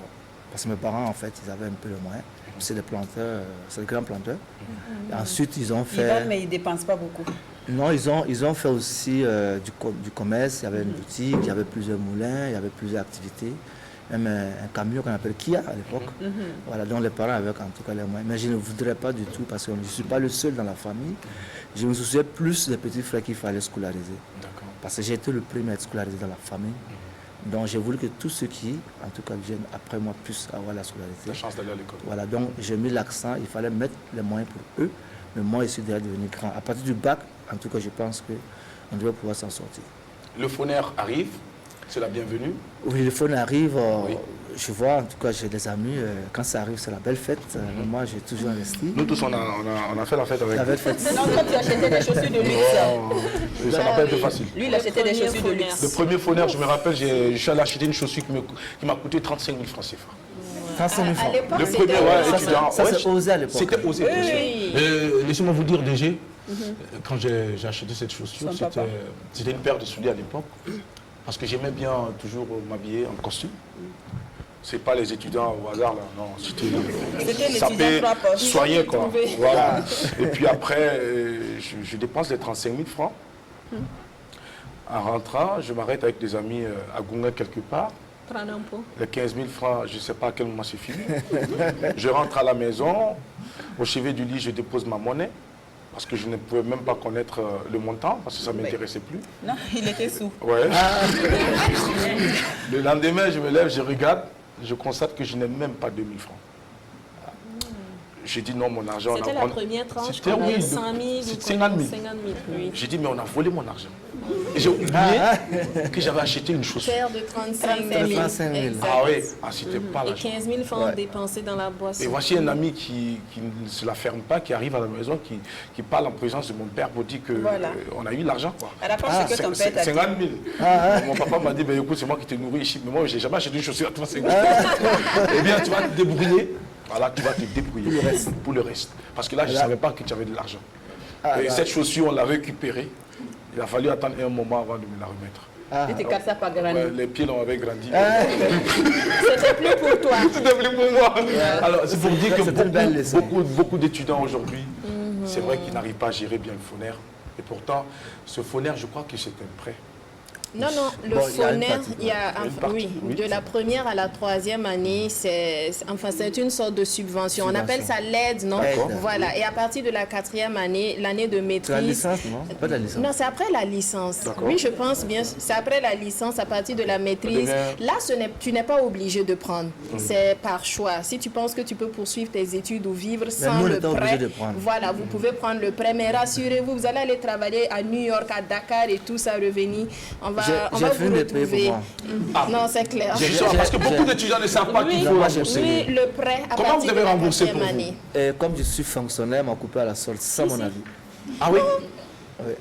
Parce que mes parents, en fait, ils avaient un peu le moyen. C'est des planteurs, c'est des grands planteurs. Et ensuite, ils ont Ils fait... vendent, mais ils ne dépensent pas beaucoup. Non, ils ont fait aussi du commerce. Il y avait une boutique, il y avait plusieurs moulins, il y avait plusieurs activités. Même un camion qu'on appelle Kia à l'époque. Voilà, donc les parents avaient en tout cas les moyens. Mais je ne voudrais pas du tout parce que je ne suis pas le seul dans la famille. Je me souciais plus des petits frères qu'il fallait scolariser. Parce que j'ai été le premier à être scolarisé dans la famille. Donc j'ai voulu que tous ceux qui, en tout cas, viennent après moi puissent avoir la scolarité. La chance d'aller à l'école. Voilà, donc j'ai mis l'accent, il fallait mettre les moyens pour eux. Mais moi, je suis déjà devenu grand. À partir du bac, en tout cas, je pense qu'on devrait pouvoir s'en sortir. Le phoneur arrive, c'est la bienvenue. Oui, le phone arrive, Oui. je vois, en tout cas, j'ai des amis, quand ça arrive, c'est la belle fête. Moi, j'ai toujours investi. Nous tous, on a fait la fête avec La vous. belle fête. Non, toi, tu achetais des chaussures de luxe. Et ça n'a pas été facile. Lui, il achetait des chaussures de luxe. Le premier phoneur, je me rappelle, je suis allé acheter une chaussure qui m'a coûté 35 000 francs CFA. 35 000 À francs. l'époque, Le c'était premier, ouais, Ça, étudiant. ça, Ouais, c'est osé à l'époque. C'était osé, bien sûr. Oui. Laissez-moi vous dire, DG, quand j'ai acheté cette chaussure, Son papa. c'était une paire de souliers à l'époque. Parce que j'aimais bien toujours m'habiller en costume. C'est pas les étudiants au hasard, là, non. C'était C'était l'étudiant sapé, trois poches. soigné, quoi. Trouvé. Voilà. Et puis après, je dépense les 35 000 francs. En rentrant, je m'arrête avec des amis à Gounga quelque part. Prendre un pot. Les 15 000 francs, je ne sais pas à quel moment c'est fini. Je rentre à la maison, au chevet du lit, je dépose ma monnaie, parce que je ne pouvais même pas connaître le montant, parce que ça ne m'intéressait plus. Non, il était sous. Ouais. Le lendemain, je me lève, je regarde, je constate que je n'ai même pas 2 000 francs. J'ai dit non, mon argent. C'était la première tranche, C'était on a oui, 100 000 ou 50 000. 50 000, oui. J'ai dit, mais on a volé mon argent. Et j'ai oublié que j'avais acheté une chaussure. Paire de 35 000. 35 000. Exact. Ah oui, c'était pas Et l'argent. 15 000 francs Ouais. dépensés dans la boisson. Et voici un ami qui ne se la ferme pas, qui arrive à la maison, qui parle en présence de mon père pour dire que Voilà. on a eu l'argent. Quoi. À la fin, c'est que ton père t'a dit. 50 000. Mon papa m'a dit, ben, écoute, c'est moi qui t'ai nourri ici. Mais moi, j'ai jamais acheté une chaussure à toi, c'est moi. Eh bien, tu vas te débrouiller. Voilà, tu vas te débrouiller pour le reste. Parce que là, je ne savais pas que tu avais de l'argent. Et cette chaussure, on l'a récupérée. Il a fallu attendre un moment avant de me la remettre. Et tes cassas pas Ouais, grandi. les pieds avaient grandi. C'était plus pour toi. C'était plus pour moi. Alors, c'est pour dire que C'était une belle leçon. beaucoup d'étudiants aujourd'hui, c'est vrai qu'ils n'arrivent pas à gérer bien le phonaire. Et pourtant, ce phonaire, je crois que c'est un prêt. Non, non, le Bon, il y a une phonaire, partie, il y a, une partie, oui. de la première à la troisième année, c'est une sorte de subvention. On appelle ça l'aide, non? D'accord. Voilà. Et à partir de la quatrième année, l'année de C'est la maîtrise. licence, non? Pas de la licence. Non, c'est après la licence. D'accord. Oui, je pense bien. C'est après la licence, à partir de la maîtrise. devient- Là, tu n'es pas obligé de prendre. C'est par choix. Si tu penses que tu peux poursuivre tes études ou vivre sans nous, on le était obligé prêt, de prendre. voilà, vous pouvez prendre le prêt. Mais rassurez-vous, vous allez aller travailler à New York, à Dakar et tout ça, revenir. On va J'ai vous fini de payer pour retrouver. moi. Non, c'est clair. J'ai ça, parce que beaucoup d'étudiants ne savent pas qu'il faut moi, j'ai rembourser. Oui, le prêt à Comment partir vous avez de la remboursé quatrième pour vous? année. Et comme je suis fonctionnaire, m'a coupé à la solde sans mon avis. Ah oui?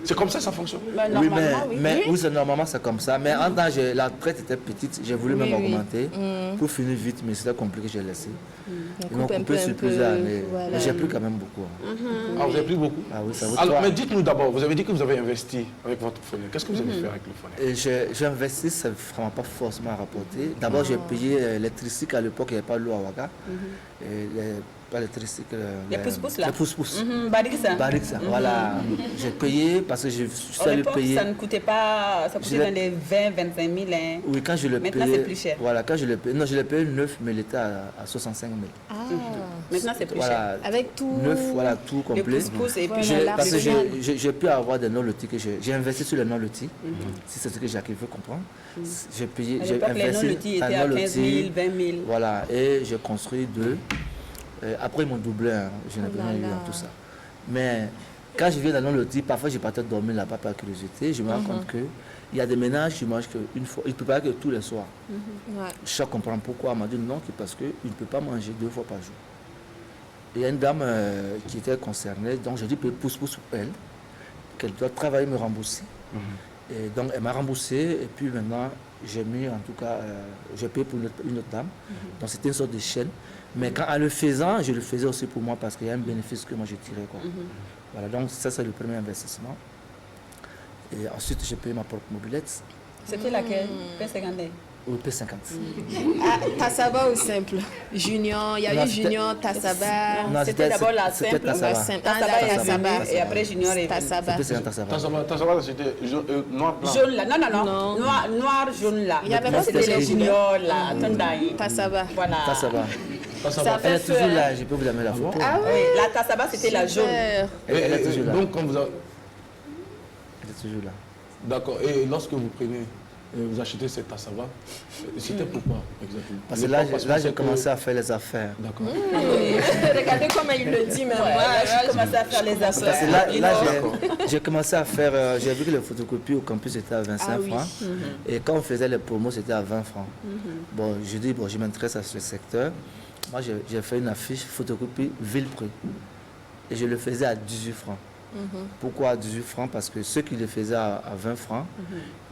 C'est comme ça fonctionne. Bah, Oui, normalement, mais oui. normalement c'est comme ça. Mais en temps, la retraite était petite, j'ai voulu même Oui, oui. augmenter pour finir vite, mais c'était compliqué, j'ai laissé. Ils m'ont coupe un coupé peu, sur un plusieurs peu, années. voilà. Mais j'ai pris quand même beaucoup. hein. Ah, vous avez pris beaucoup? Ah oui, ça vaut Alors, trois. mais dites-nous d'abord, vous avez dit que vous avez investi avec votre phonaire. Qu'est-ce que vous avez fait avec le phonaire? Et j'ai investi, ça ne vraiment pas forcément rapporté. D'abord, j'ai payé l'électricité à l'époque, il n'y avait pas l'eau à Ouaga. Et pas l'électricité. Les pousse-pousse, là. Les pousse-pousse. Bariksa. Bariksa, voilà. J'ai payé parce que je suis À allé l'époque, payer. ça ne coûtait pas, ça coûtait Je l'ai- dans les 20, 25 000. Hein. Oui, quand je le payais. Maintenant, c'est plus cher. Voilà, quand je le payais. Non, je l'ai payé 9, mais il était à 65 000. Ah, Maintenant, c'est plus cher. Voilà. avec tout. 9, voilà, tout Les complet. pousse-pousse et puis Voilà, Parce que l'arsenal. j'ai pu avoir des non-lotis que j'ai investi sur les non-lotis. Si c'est ce que Jacques veut comprendre. J'ai payé, à j'ai l'époque, les investi non-lotis étaient en à 15 000, non-lotis. 20 000. Voilà, et j'ai construit 2. Après, ils m'ont doublé, hein. Je n'ai Oh là rien eu là. en tout ça. Mais quand je viens dans non-loti, parfois je partais dormir là-bas par curiosité. Je me rends compte qu'il y a des ménages qui mangent qu'une fois. Ils ne peuvent pas que tous les soirs. Ouais. Je comprends pourquoi. Elle m'a dit non, parce qu'il ne peut pas manger 2 fois par jour. Et il y a une dame qui était concernée, donc j'ai dit pousse pour elle, qu'elle doit travailler, me rembourser. Et donc elle m'a remboursé, et puis maintenant j'ai mis en tout cas, j'ai payé pour une autre dame. Donc c'était une sorte de chaîne. Mais quand, en le faisant, je le faisais aussi pour moi parce qu'il y a un bénéfice que moi je tirais. Quoi. Voilà, donc ça c'est le premier investissement. Et ensuite j'ai payé ma propre mobilette, C'était laquelle P50. au P50. Ah, Tassaba ou simple? Junior, il y a Non, eu c'était- Junior, Tassaba. Non, C'était d'abord la c'était simple, Tassaba. la simple. Ah, Tassaba là, est Tassaba. venu, et après Junior est venu. Tassaba. C'était P50 Tassaba. Tassaba, c'était noir blanc. Jaune là, non. Non. Noir, jaune là. Il y avait pas C'était de les junior. juniors là, Tandai. Tassaba. Voilà. Tassaba. Ça Elle est fait feu, toujours hein. là, je peux vous amener la photo. Ah oui. Oui, la Tassaba c'était la jaune. Super. Elle est toujours là. Donc, quand vous avez... Elle est toujours là. D'accord. Et lorsque vous prenez, vous achetez cette tassava, c'était pourquoi exactement? Parce que là j'ai commencé à faire les affaires. D'accord. Regardez comment il le dit même. Ouais, là, j'ai commencé à faire les Parce que affaires. là j'ai commencé à faire, j'ai vu que les photocopies au campus étaient à 25 Ah oui. francs. Et quand on faisait les promos, c'était à 20 francs. Bon, je dis, bon, je m'intéresse à ce secteur. Moi, j'ai fait une affiche photocopie Villepré. Et je le faisais à 18 francs. Pourquoi à 18 francs? Parce que ceux qui le faisaient à 20 francs,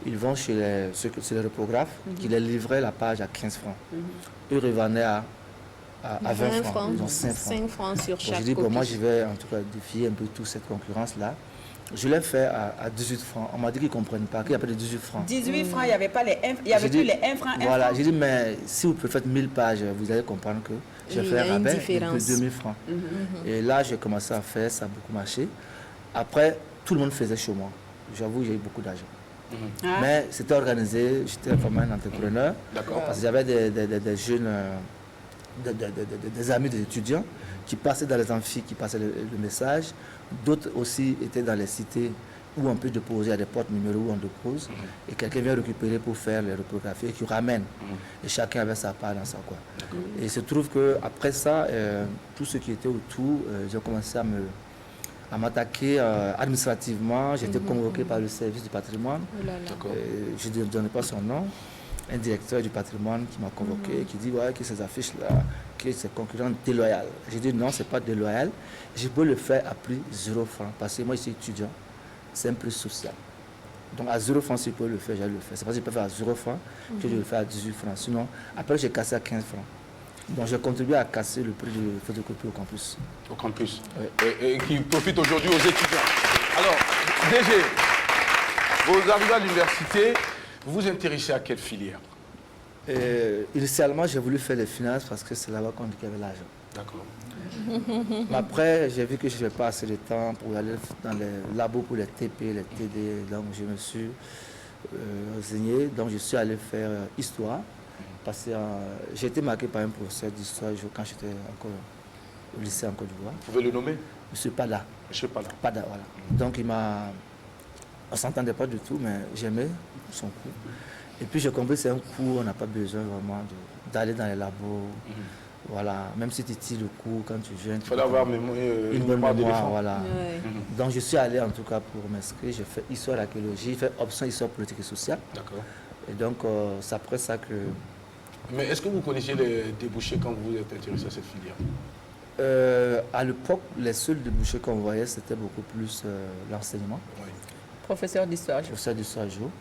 ils vont chez les reprographes qui les livraient la page à 15 francs. Eux revendaient à 20 francs. Ils ont 5 francs. 5 francs sur Bon, chaque j'ai dit, bon, copie. moi, je vais en tout cas défier un peu toute cette concurrence-là. Je l'ai fait à 18 francs. On m'a dit qu'ils ne comprennent pas, qu'il n'y a pas de 18 francs. 18 francs, il n'y avait pas les 1, il y avait J'ai plus dit- les 1 franc, 1 Voilà, franc. j'ai dit, mais si vous pouvez faire 1000 pages, vous allez comprendre que je Il y vais a faire un une rabais différence. de 2000 francs. Et là, j'ai commencé à faire, ça a beaucoup marché. Après, tout le monde faisait chez moi. J'avoue, j'ai eu beaucoup d'argent. Ah. Mais c'était organisé, j'étais vraiment un entrepreneur. D'accord. Parce que j'avais des jeunes, des amis des étudiants qui passaient dans les amphis, qui passaient le message. D'autres aussi étaient dans les cités où on peut déposer à des portes numéro où on dépose, et quelqu'un vient récupérer pour faire les reprographies et qui ramène. Et chacun avait sa part dans ça, quoi. Et il se trouve qu'après ça, tout ce qui était autour, j'ai commencé à m'attaquer administrativement. J'étais convoqué par le service du patrimoine. Je ne donnais pas son nom. Un directeur du patrimoine qui m'a convoqué, qui dit ouais, que ces affiches-là, que c'est concurrent déloyal. J'ai dit non, c'est pas déloyal. Je peux le faire à prix 0 francs parce que moi, je suis étudiant. C'est un prix social. Donc à 0 francs, si je peux le faire, j'allais le faire. C'est parce que je peux faire à 0 francs que je le fais à 18 francs. Sinon, après, j'ai cassé à 15 francs. Donc j'ai contribué à casser le prix de photocopie au campus. Au campus. Oui. Et qui profite aujourd'hui aux étudiants. Alors, DG, vous arrivez à l'université, vous vous intéressez à quelle filière? Initialement, j'ai voulu faire les finances parce que c'est là-bas qu'on dit qu'il y avait l'argent. D'accord. Mais après, j'ai vu que je n'avais pas assez de temps pour aller dans les labos pour les TP, les TD. Donc, je me suis renseigné. Donc, je suis allé faire histoire. Parce que j'ai été marqué par un professeur d'histoire quand j'étais encore au lycée en Côte d'Ivoire. Vous pouvez le nommer? Monsieur Pada. Monsieur Pada. Pada, voilà. Donc, on ne s'entendait pas du tout, mais j'aimais son cours. Et puis, j'ai compris que c'est un cours, on n'a pas besoin vraiment d'aller dans les labos. Voilà, même si tu tires le cours quand tu viens. Il fallait avoir une bonne mémoire, voilà. Donc je suis allé en tout cas pour m'inscrire. J'ai fait histoire, archéologie, j'ai fait option histoire politique et sociale. D'accord. Et donc c'est après ça que. Mais est-ce que vous connaissiez les débouchés quand vous êtes intéressé à cette filière? À l'époque, les seuls débouchés qu'on voyait, c'était beaucoup plus l'enseignement. Oui. Professeur d'histoire. Professeur d'histoire géo.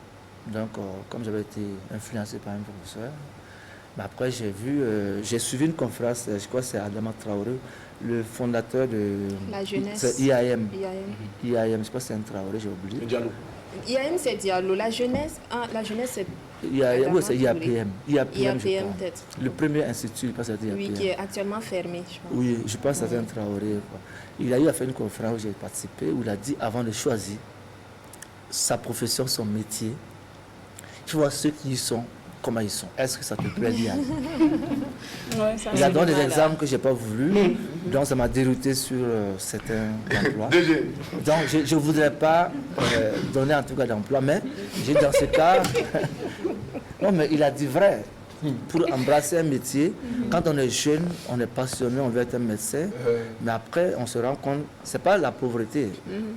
Donc comme j'avais été influencé par un professeur. Mais après, j'ai suivi une conférence, je crois que c'est Adama Traoré, le fondateur de La jeunesse. C'est IAM. IAM. Je crois que c'est un Traoré, j'ai oublié. Le Diallo. IAM, c'est Diallo. La jeunesse, c'est Oui, c'est IAPM. IAPM, je IAPM, crois. peut-être. Le premier institut, je pense que c'est IAPM. Oui, qui est actuellement fermé, je pense. Oui, je pense que c'est un Traoré. Quoi. Il a eu à faire une conférence où j'ai participé, où il a dit, avant de choisir sa profession, son métier, tu vois ceux qui y sont, comment ils sont. Est-ce que ça te plaît bien? Il a donné des exemples que je n'ai pas voulu, donc ça m'a dérouté sur certains emplois. Donc je ne voudrais pas donner en tout cas d'emploi, mais j'ai dans ce cas... non, mais il a dit vrai. Pour embrasser un métier, quand on est jeune, on est passionné, on veut être un médecin, mais après on se rend compte, ce n'est pas la pauvreté,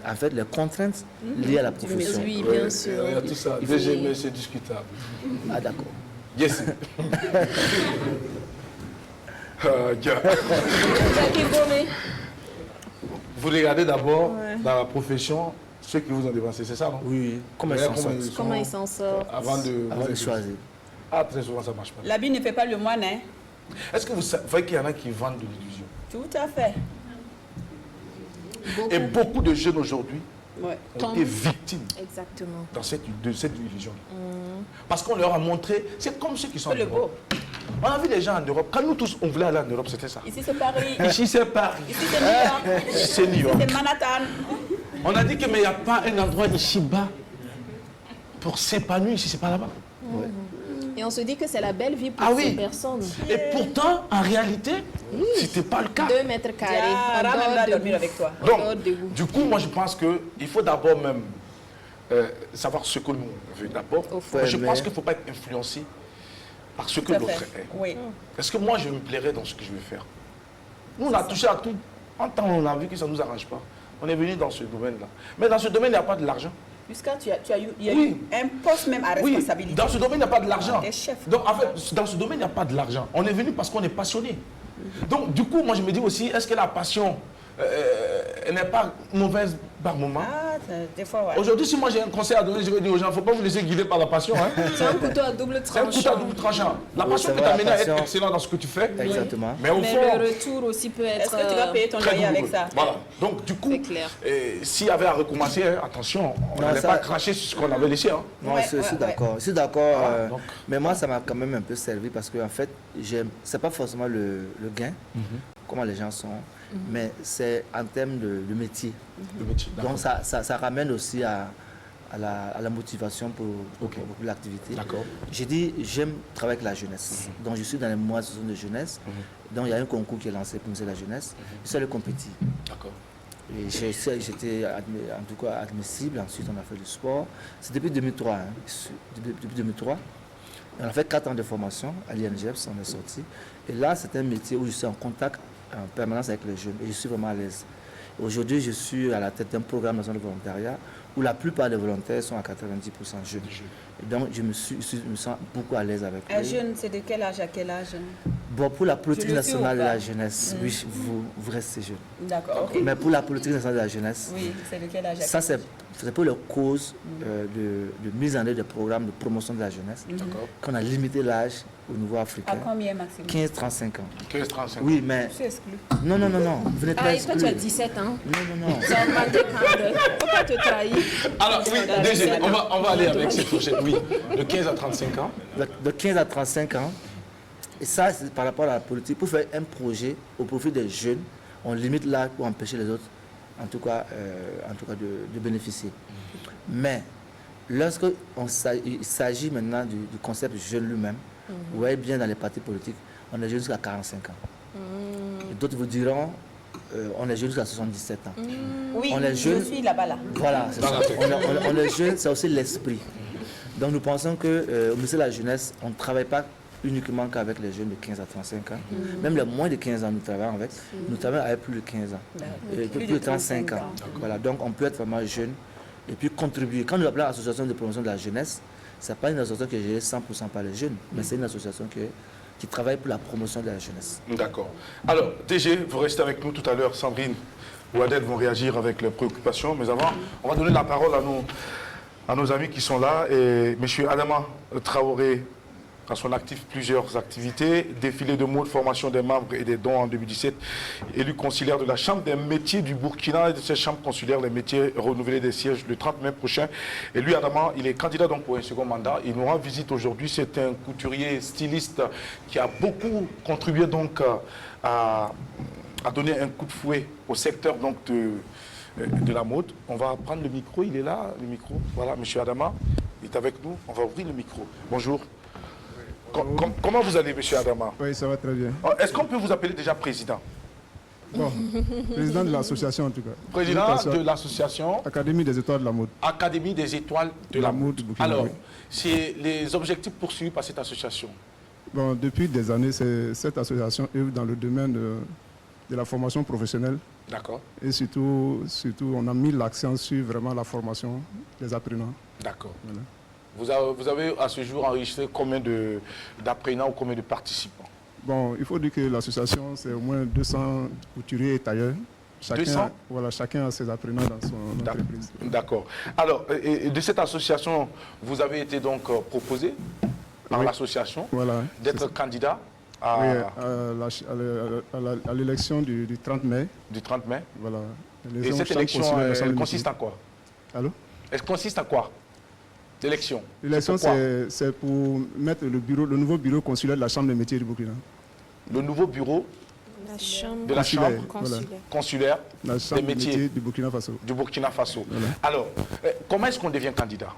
en fait les contraintes liées à la profession. Oui, bien sûr. Il y a tout ça. DG, mais c'est discutable. Ah d'accord. Yes. Jackie Gomé. Vous regardez d'abord dans la profession ceux qui vous ont dévancé, c'est ça, non? Oui, comment ils s'en sortent Comment il s'en sort? Avant de choisir. Ah, très souvent ça ne marche pas. L'habit ne fait pas le moine, hein? Est-ce que vous savez qu'il y en a qui vendent de l'illusion? Tout à fait. Et beaucoup de jeunes aujourd'hui Ouais. ont été victimes Exactement. de cette illusion. Parce qu'on leur a montré, c'est comme ceux qui sont en Le Europe. On a vu les gens en Europe. Quand nous tous, on voulait aller en Europe, c'était ça. Ici, c'est Paris. Ici, c'est Paris. Ici, c'est New York. C'est New York. C'est Manhattan. On a dit que mais il n'y a pas un endroit ici-bas pour s'épanouir ici, c'est pas là-bas. Et on se dit que c'est la belle vie pour Ah ces oui. personnes. Et pourtant, en réalité, c'était pas le cas. 2 mètres carrés. en Diara même dehors va de dormir vous. avec toi. En dehors Donc, de vous. du coup, moi je pense qu'il faut d'abord même savoir ce que nous on veut d'abord. Au fond. Mais je Ouais, pense mais- qu'il ne faut pas être influencé par ce que Tout à l'autre fait. est. Oui. Est-ce que moi je me plairais dans ce que je vais faire? Nous on a touché à tout. En temps on a vu que ça ne nous arrange pas. On est venu dans ce domaine-là. Mais dans ce domaine, il n'y a pas de l'argent. Jusqu'à il y a Oui. eu un poste même à Oui, responsabilité. dans ce domaine, il n'y a pas de l'argent. Des chefs. Donc, en fait, dans ce domaine, il n'y a pas de l'argent. On est venu parce qu'on est passionné. Donc, du coup, moi, je me dis aussi, est-ce que la passion elle n'est pas mauvaise par moment? Ah, des fois, ouais. Aujourd'hui, si moi j'ai un conseil à donner, je vais dire aux gens, il ne faut pas vous laisser guider par la passion. Hein. C'est un couteau à double C'est un couteau à tranchant. double tranchant. La Oui, passion c'est peut vrai, t'amener la à être passion. excellent dans ce que tu fais. Exactement. Mais au Mais fond, le retour aussi peut être Est-ce que tu vas payer ton très loyer avec douloureux. ça? Voilà. Donc, du coup, C'est clair. s'il y avait à recommencer, hein, attention, on Non, n'allait ça- pas cracher sur ce qu'on avait laissé. Hein. Non, Ouais, je suis ouais, d'accord. Je suis d'accord. Voilà, donc. Mais moi, ça m'a quand même un peu servi parce que, en fait, c'est pas forcément le gain, comment les gens sont, mais c'est en termes de métier. Le métier. Donc, ça ramène aussi à la motivation pour l'activité. D'accord. J'ai dit, j'aime travailler avec la jeunesse. Donc, je suis dans les mois de jeunesse. Donc, il y a un concours qui est lancé pour nous, la jeunesse. Je suis allé compétir. D'accord. Et j'étais en tout cas admissible. Ensuite, on a fait du sport. C'est depuis 2003. Depuis 2003. On a fait 4 ans de formation à l'INGEPS, on est sorti. Et là, c'est un métier où je suis en contact en permanence avec les jeunes et je suis vraiment à l'aise. Aujourd'hui, je suis à la tête d'un programme national de volontariat où la plupart des volontaires sont à 90% jeunes. Et donc, je me sens beaucoup à l'aise avec eux. Un jeune, c'est de quel âge à quel âge? Bon, pour la politique Je le suis nationale ou de pas? la jeunesse, oui, vous restez jeune. D'accord, ok. Mais pour la politique nationale de la jeunesse, Oui, c'est de quel âge à ça quel âge? c'est pour les causes de mise en œuvre des programmes de promotion de la jeunesse, qu'on a limité l'âge au niveau À africain. combien maximum? 15-35 ans. 15-35. Oui, mais... Je suis exclu. Non, vous n'êtes pas Ah, et toi, exclu. tu as 17 ans. Non. Tu as demandé quand faut pas te trahir. Alors, oui, DG, on va aller avec cette fourchette. Oui, de 15 à 35 ans. De 15 à 35 ans. Et ça, c'est par rapport à la politique. Pour faire un projet au profit des jeunes, on limite l'âge pour empêcher les autres, en tout cas de bénéficier. Mais lorsqu'il s'agit maintenant du concept jeune lui-même, vous voyez bien dans les partis politiques, on est jeune jusqu'à 45 ans. Et d'autres vous diront, on est jeune jusqu'à 77 ans. Oui, On est jeune. je suis là-bas là. Voilà, c'est ça. On est jeune, c'est aussi l'esprit. Donc nous pensons qu'au ministère de la Jeunesse, on ne travaille pas uniquement qu'avec les jeunes de 15 à 35 ans. Même les moins de 15 ans, nous travaillons avec. Nous travaillons avec plus de 15 ans. Et plus de 35 ans. Voilà, donc on peut être vraiment jeune et puis contribuer. Quand nous appelons l'association de promotion de la jeunesse, ce n'est pas une association qui est gérée 100% par les jeunes, mais c'est une association qui travaille pour la promotion de la jeunesse. D'accord. Alors, DG, vous restez avec nous tout à l'heure. Sandrine ou Adèle vont réagir avec leurs préoccupations. Mais avant, on va donner la parole à nos amis qui sont là. Et M. Adama Traoré, à son actif plusieurs activités, défilé de mots de formation des membres et des dons en 2017, élu consulaire de la Chambre des métiers du Burkina et de cette chambre consulaire, les métiers renouvelés des sièges le 30 mai prochain. Et lui, Adama, il est candidat donc pour un second mandat. Il nous rend visite aujourd'hui. C'est un couturier, styliste qui a beaucoup contribué donc à donner un coup de fouet au secteur donc de la mode. On va prendre le micro. Il est là, le micro. Voilà, M. Adama, il est avec nous. On va ouvrir le micro. Bonjour. Comment vous allez, M. Adama? Oui, ça va très bien. Est-ce qu'on peut vous appeler déjà président? Bon, président de l'association en tout cas. Président de l'association Académie des étoiles de la mode. Académie des étoiles de la mode. Burkina, Alors, oui. c'est les objectifs poursuivis par cette association. Bon, depuis des années, cette association œuvre dans le domaine de la formation professionnelle. D'accord. Et surtout, on a mis l'accent sur vraiment la formation des apprenants. D'accord. Voilà. Vous avez à ce jour enregistré combien d'apprenants ou combien de participants? Bon, il faut dire que l'association, c'est au moins 200 couturiers et tailleurs. 200? Voilà, chacun a ses apprenants dans son entreprise. D'accord. Alors, et de cette association, vous avez été donc proposé par Oui. l'association Voilà, d'être candidat à, oui, à l'élection du 30 mai. du 30 mai. Voilà. Et cette élection, elle consiste à quoi? Allô? Elle consiste à quoi? L'élection. L'élection, C'est pourquoi? c'est pour mettre le nouveau bureau consulaire de la Chambre des métiers du Burkina. Le nouveau bureau La chambre de la Consulaire, chambre consulaire. consulaire La Chambre des des métiers métiers du Burkina Faso. du Burkina Faso. Voilà. Alors, comment est-ce qu'on devient candidat?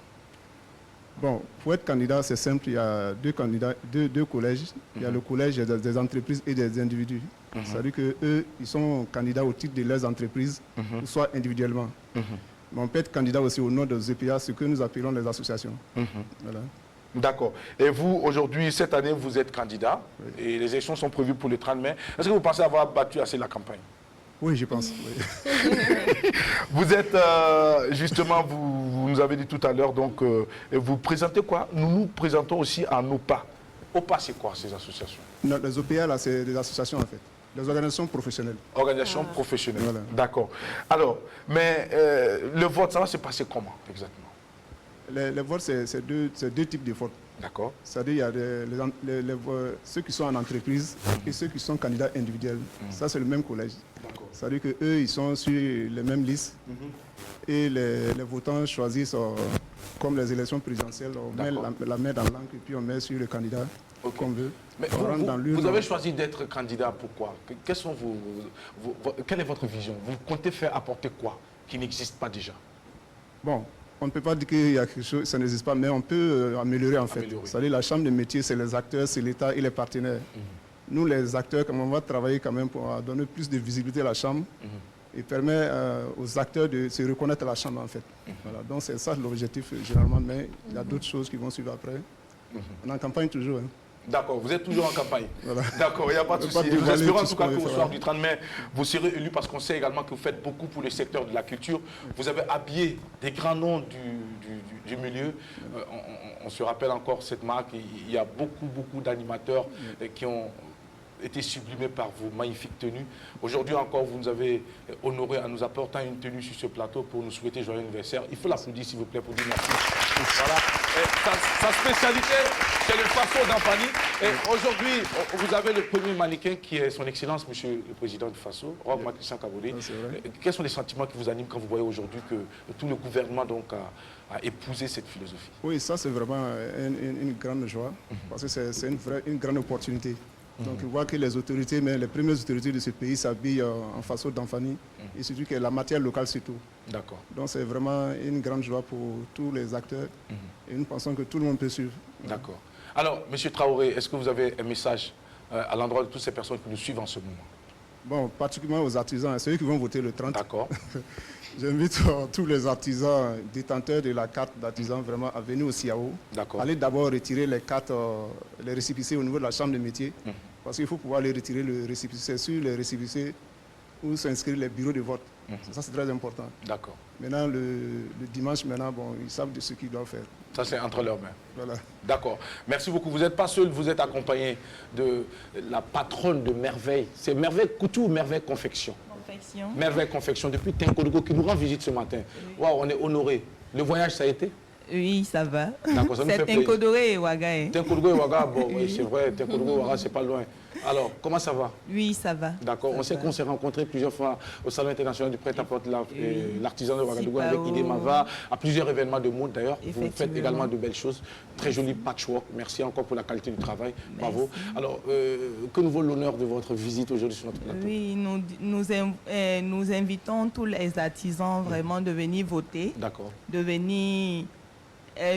Bon, pour être candidat, c'est simple. Il y a deux candidats, deux collèges. Il y a le collège des entreprises et des individus. C'est-à-dire qu'eux, ils sont candidats au titre de leurs entreprises, ou soit individuellement. Mais on peut être candidat aussi au nom des EPA, ce que nous appelons les associations. Voilà. D'accord. Et vous, aujourd'hui, cette année, vous êtes candidat et les élections sont prévues pour le 30 mai. Est-ce que vous pensez avoir battu assez la campagne? Oui, je pense. Oui. Vous êtes, justement, vous nous avez dit tout à l'heure, donc, et vous présentez quoi? Nous nous présentons aussi en OPA. OPA, c'est quoi ces associations? Non, les OPA, là, c'est des associations en fait. Des organisations professionnelles. Organisations professionnelles. Voilà. D'accord. Alors, mais le vote, ça va se passer comment exactement? Les votes, c'est deux types de votes. D'accord. C'est-à-dire il y a ceux qui sont en entreprise et ceux qui sont candidats individuels. Ça, c'est le même collège. D'accord. C'est-à-dire qu'eux, ils sont sur les mêmes listes et les votants choisissent, comme les élections présidentielles, on met la main dans l'encre et puis on met sur le candidat qu'on veut. Mais On rentre dans l'urne. vous avez choisi d'être candidat, pourquoi? Quelle est votre vision? Vous comptez faire apporter quoi qui n'existe pas déjà? Bon, on ne peut pas dire qu'il y a quelque chose, ça n'existe pas, mais on peut améliorer en fait. Améliorer. C'est-à-dire la chambre de métier, c'est les acteurs, c'est l'État et les partenaires. Nous, les acteurs, on va travailler quand même pour donner plus de visibilité à la chambre et permet aux acteurs de se reconnaître à la chambre en fait. Voilà, donc c'est ça l'objectif généralement, mais il y a d'autres choses qui vont suivre après. On est en campagne toujours. Hein. D'accord, vous êtes toujours en campagne. Voilà. D'accord, il n'y a pas de souci. Pas Nous dévoiler espérons en tout tout ce cas qu'on veut qu'au faire. soir du 30 mai, vous serez élu parce qu'on sait également que vous faites beaucoup pour le secteur de la culture. Vous avez habillé des grands noms du milieu. On se rappelle encore cette marque. Il y a beaucoup d'animateurs qui ont été sublimés par vos magnifiques tenues. Aujourd'hui encore, vous nous avez honoré en nous apportant une tenue sur ce plateau pour nous souhaiter joyeux anniversaire. Il faut l'applaudir s'il vous plaît pour dire merci. Voilà. Et sa spécialité, c'est le faso d'Ampani. Et aujourd'hui, vous avez le premier mannequin qui est son Excellence, Monsieur le Président du Faso, Roch Marc Christian Kaboré. Quels sont les sentiments qui vous animent quand vous voyez aujourd'hui que tout le gouvernement donc, a épousé cette philosophie? Oui, ça c'est vraiment une grande joie, parce que c'est une grande opportunité. Donc, on voit que les autorités, mais les premières autorités de ce pays s'habillent en façon d'Ampani, et surtout que la matière locale surtout. D'accord. Donc, c'est vraiment une grande joie pour tous les acteurs, et nous pensons que tout le monde peut suivre. D'accord. Alors, M. Traoré, est-ce que vous avez un message à l'endroit de toutes ces personnes qui nous suivent en ce moment? Bon, particulièrement aux artisans, ceux qui vont voter le 30. D'accord. J'invite tous les artisans détenteurs de la carte d'artisan vraiment à venir au CIAO. D'accord. Allez d'abord retirer les cartes, les récépissés au niveau de la chambre de métier. Parce qu'il faut pouvoir les retirer, le récépissé sur les récépissés où s'inscrivent les bureaux de vote. Ça, c'est très important. D'accord. Maintenant, le dimanche, bon, ils savent de ce qu'ils doivent faire. Ça, c'est entre leurs mains. Voilà. D'accord. Merci beaucoup. Vous n'êtes pas seul, vous êtes accompagné de la patronne de Merveille. C'est Merveille Couture ou Merveille Confection? Confection. Merveille Confection, depuis Tenkodogo, qui nous rend visite ce matin. Waouh, on est honorés. Le voyage, ça a été? Oui, ça va. D'accord, ça nous fait C'est plaisir. Tenkodoré et Ouagaé. Tenkodogo et Ouaga, bon, oui, c'est vrai, Tenkodogo et Ouaga, c'est pas loin. Alors, comment ça va? Oui, ça va. D'accord. On sait qu'on s'est rencontrés plusieurs fois au Salon international du prêt-à-porter, l'artisan de Ouagadougou avec Idé Mava, à plusieurs événements de mode d'ailleurs. Vous faites également de belles choses. Très joli patchwork. Merci encore pour la qualité du travail. Bravo. Alors, que nous vaut l'honneur de votre visite aujourd'hui sur notre plateau? Oui, nous invitons tous les artisans vraiment de venir voter. D'accord. De venir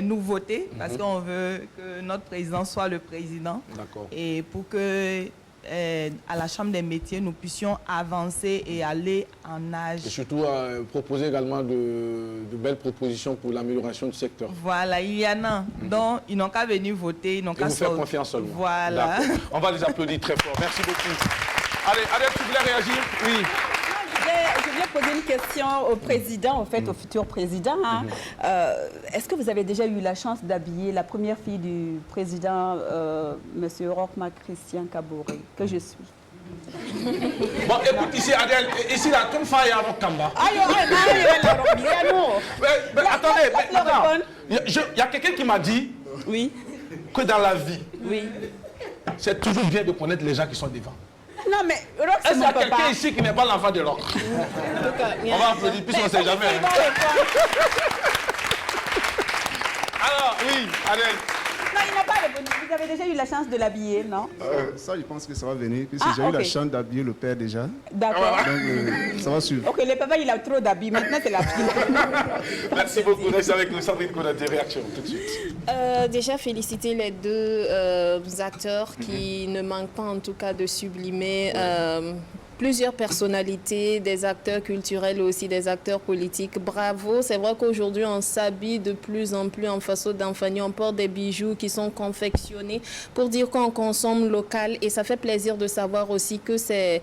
nous voter parce qu'on veut que notre président soit le président. D'accord. Et pour que à la Chambre des métiers, nous puissions avancer et aller en âge. Et surtout proposer également de belles propositions pour l'amélioration du secteur. Voilà, il y en a. Donc, ils n'ont qu'à venir voter, ils n'ont qu'à vous faire confiance seulement. Voilà. On va les applaudir très fort. Merci beaucoup. Allez, Adèle, tu voulais réagir? Oui. Je voulais poser une question au président, en fait, au futur président. Hein. Est-ce que vous avez déjà eu la chance d'habiller la première fille du président, M. Roch Marc Christian Kaboré, que je suis? Bon, écoute ici, Adèle, ici, là, comme ça, il y a un Kamba. Mais attendez, attends. Il y a quelqu'un qui m'a dit oui. Que dans la vie, oui. c'est toujours bien de connaître les gens qui sont devant. Non, mais Roch, c'est Est-ce qu'il mon y a papa. quelqu'un ici qui n'est pas l'enfant de Roch? On va applaudir, puisqu'on ne sait jamais. Hein. Alors, oui, Adèle. Non, il n'a pas répondu. Vous avez déjà eu la chance de l'habiller, non? Ça, je pense que ça va venir, puisque j'ai eu ok. la chance d'habiller le père déjà. D'accord. Donc, ça va suivre. Ok, le papa, il a trop d'habits. Maintenant, c'est la fille. Merci beaucoup. Restez avec nous. Sandrine Konaté, réaction tout de suite. Déjà féliciter les deux acteurs qui ne manquent pas en tout cas de sublimer plusieurs personnalités, des acteurs culturels et aussi des acteurs politiques. Bravo, c'est vrai qu'aujourd'hui on s'habille de plus en plus en façon d'Ampani, on porte des bijoux qui sont confectionnés pour dire qu'on consomme local et ça fait plaisir de savoir aussi que ces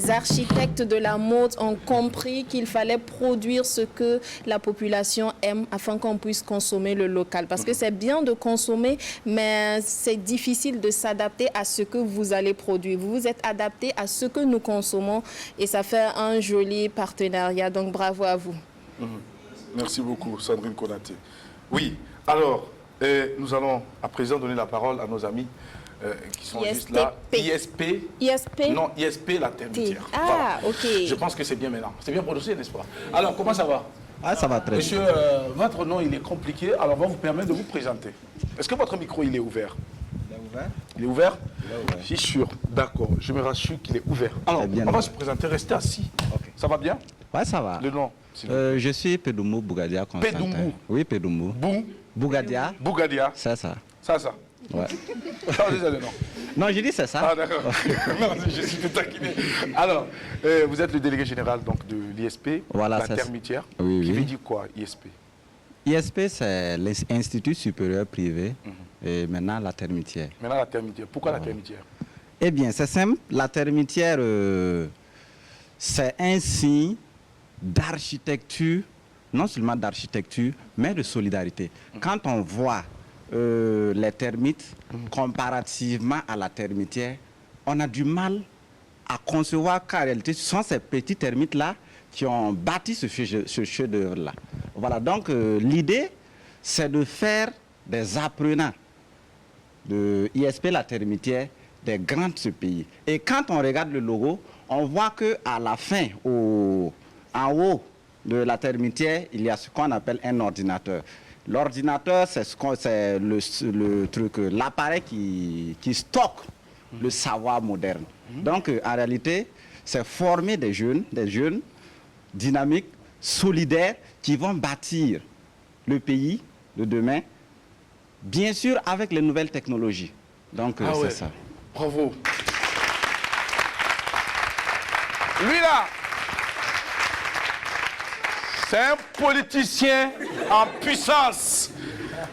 architectes de la mode ont compris qu'il fallait produire ce que la population aime afin qu'on puisse consommer le local. Parce que c'est bien de consommer, mais c'est difficile de s'adapter à ce que vous allez produire. Vous vous êtes adapté à ce que nous consommons et ça fait un joli partenariat. Donc bravo à vous. Merci beaucoup, Sandrine Konaté. Oui, alors, nous allons à présent donner la parole à nos amis qui sont juste là. ISP. Non, ISP, la termitière. Ah, voilà. ok. Je pense que c'est bien maintenant. C'est bien prononcé, n'est-ce pas? Alors, comment ça va? Ah, ça va très bien. Monsieur, votre nom, il est compliqué, alors on va vous permettre de vous présenter. Est-ce que votre micro, il est ouvert? Il est ouvert? Je suis sûr. D'accord. Je me rassure qu'il est ouvert. Alors, on va se présenter. Restez assis. Okay. Ça va bien? Ouais, ça va. Le nom? Je suis Pedoumou Bougadia Constantin. Pedoumou? Oui, Pedoumou. Bougadia. Bougadia? C'est ça. Ça. Ouais. Non, désolé, non. Non, j'ai dit c'est ça. Ah, d'accord. Non, je suis tout taquiné. Alors, vous êtes le délégué général donc, de l'ISP, Voilà, la c'est termitière. Oui, Qui oui. veut dire quoi, ISP? ISP, c'est l'Institut supérieur privé. Et maintenant, la termitière. Maintenant, la termitière. Pourquoi la termitière? Eh bien, c'est simple. La termitière, c'est un signe d'architecture, non seulement d'architecture, mais de solidarité. Quand on voit les termites comparativement à la termitière, on a du mal à concevoir qu'en réalité, ce sont ces petits termites-là qui ont bâti ce chef-d'œuvre-là. Voilà, donc l'idée, c'est de faire des apprenants de ISP La Termitière des grands de ce pays. Et quand on regarde le logo, on voit qu'à la fin, en haut de la termitière, il y a ce qu'on appelle un ordinateur. L'ordinateur, c'est le truc, l'appareil qui stocke le savoir moderne. Donc, en réalité, c'est former des jeunes dynamiques, solidaires, qui vont bâtir le pays de demain, bien sûr avec les nouvelles technologies. Donc, c'est ça. Bravo. Lui là, c'est un politicien en puissance.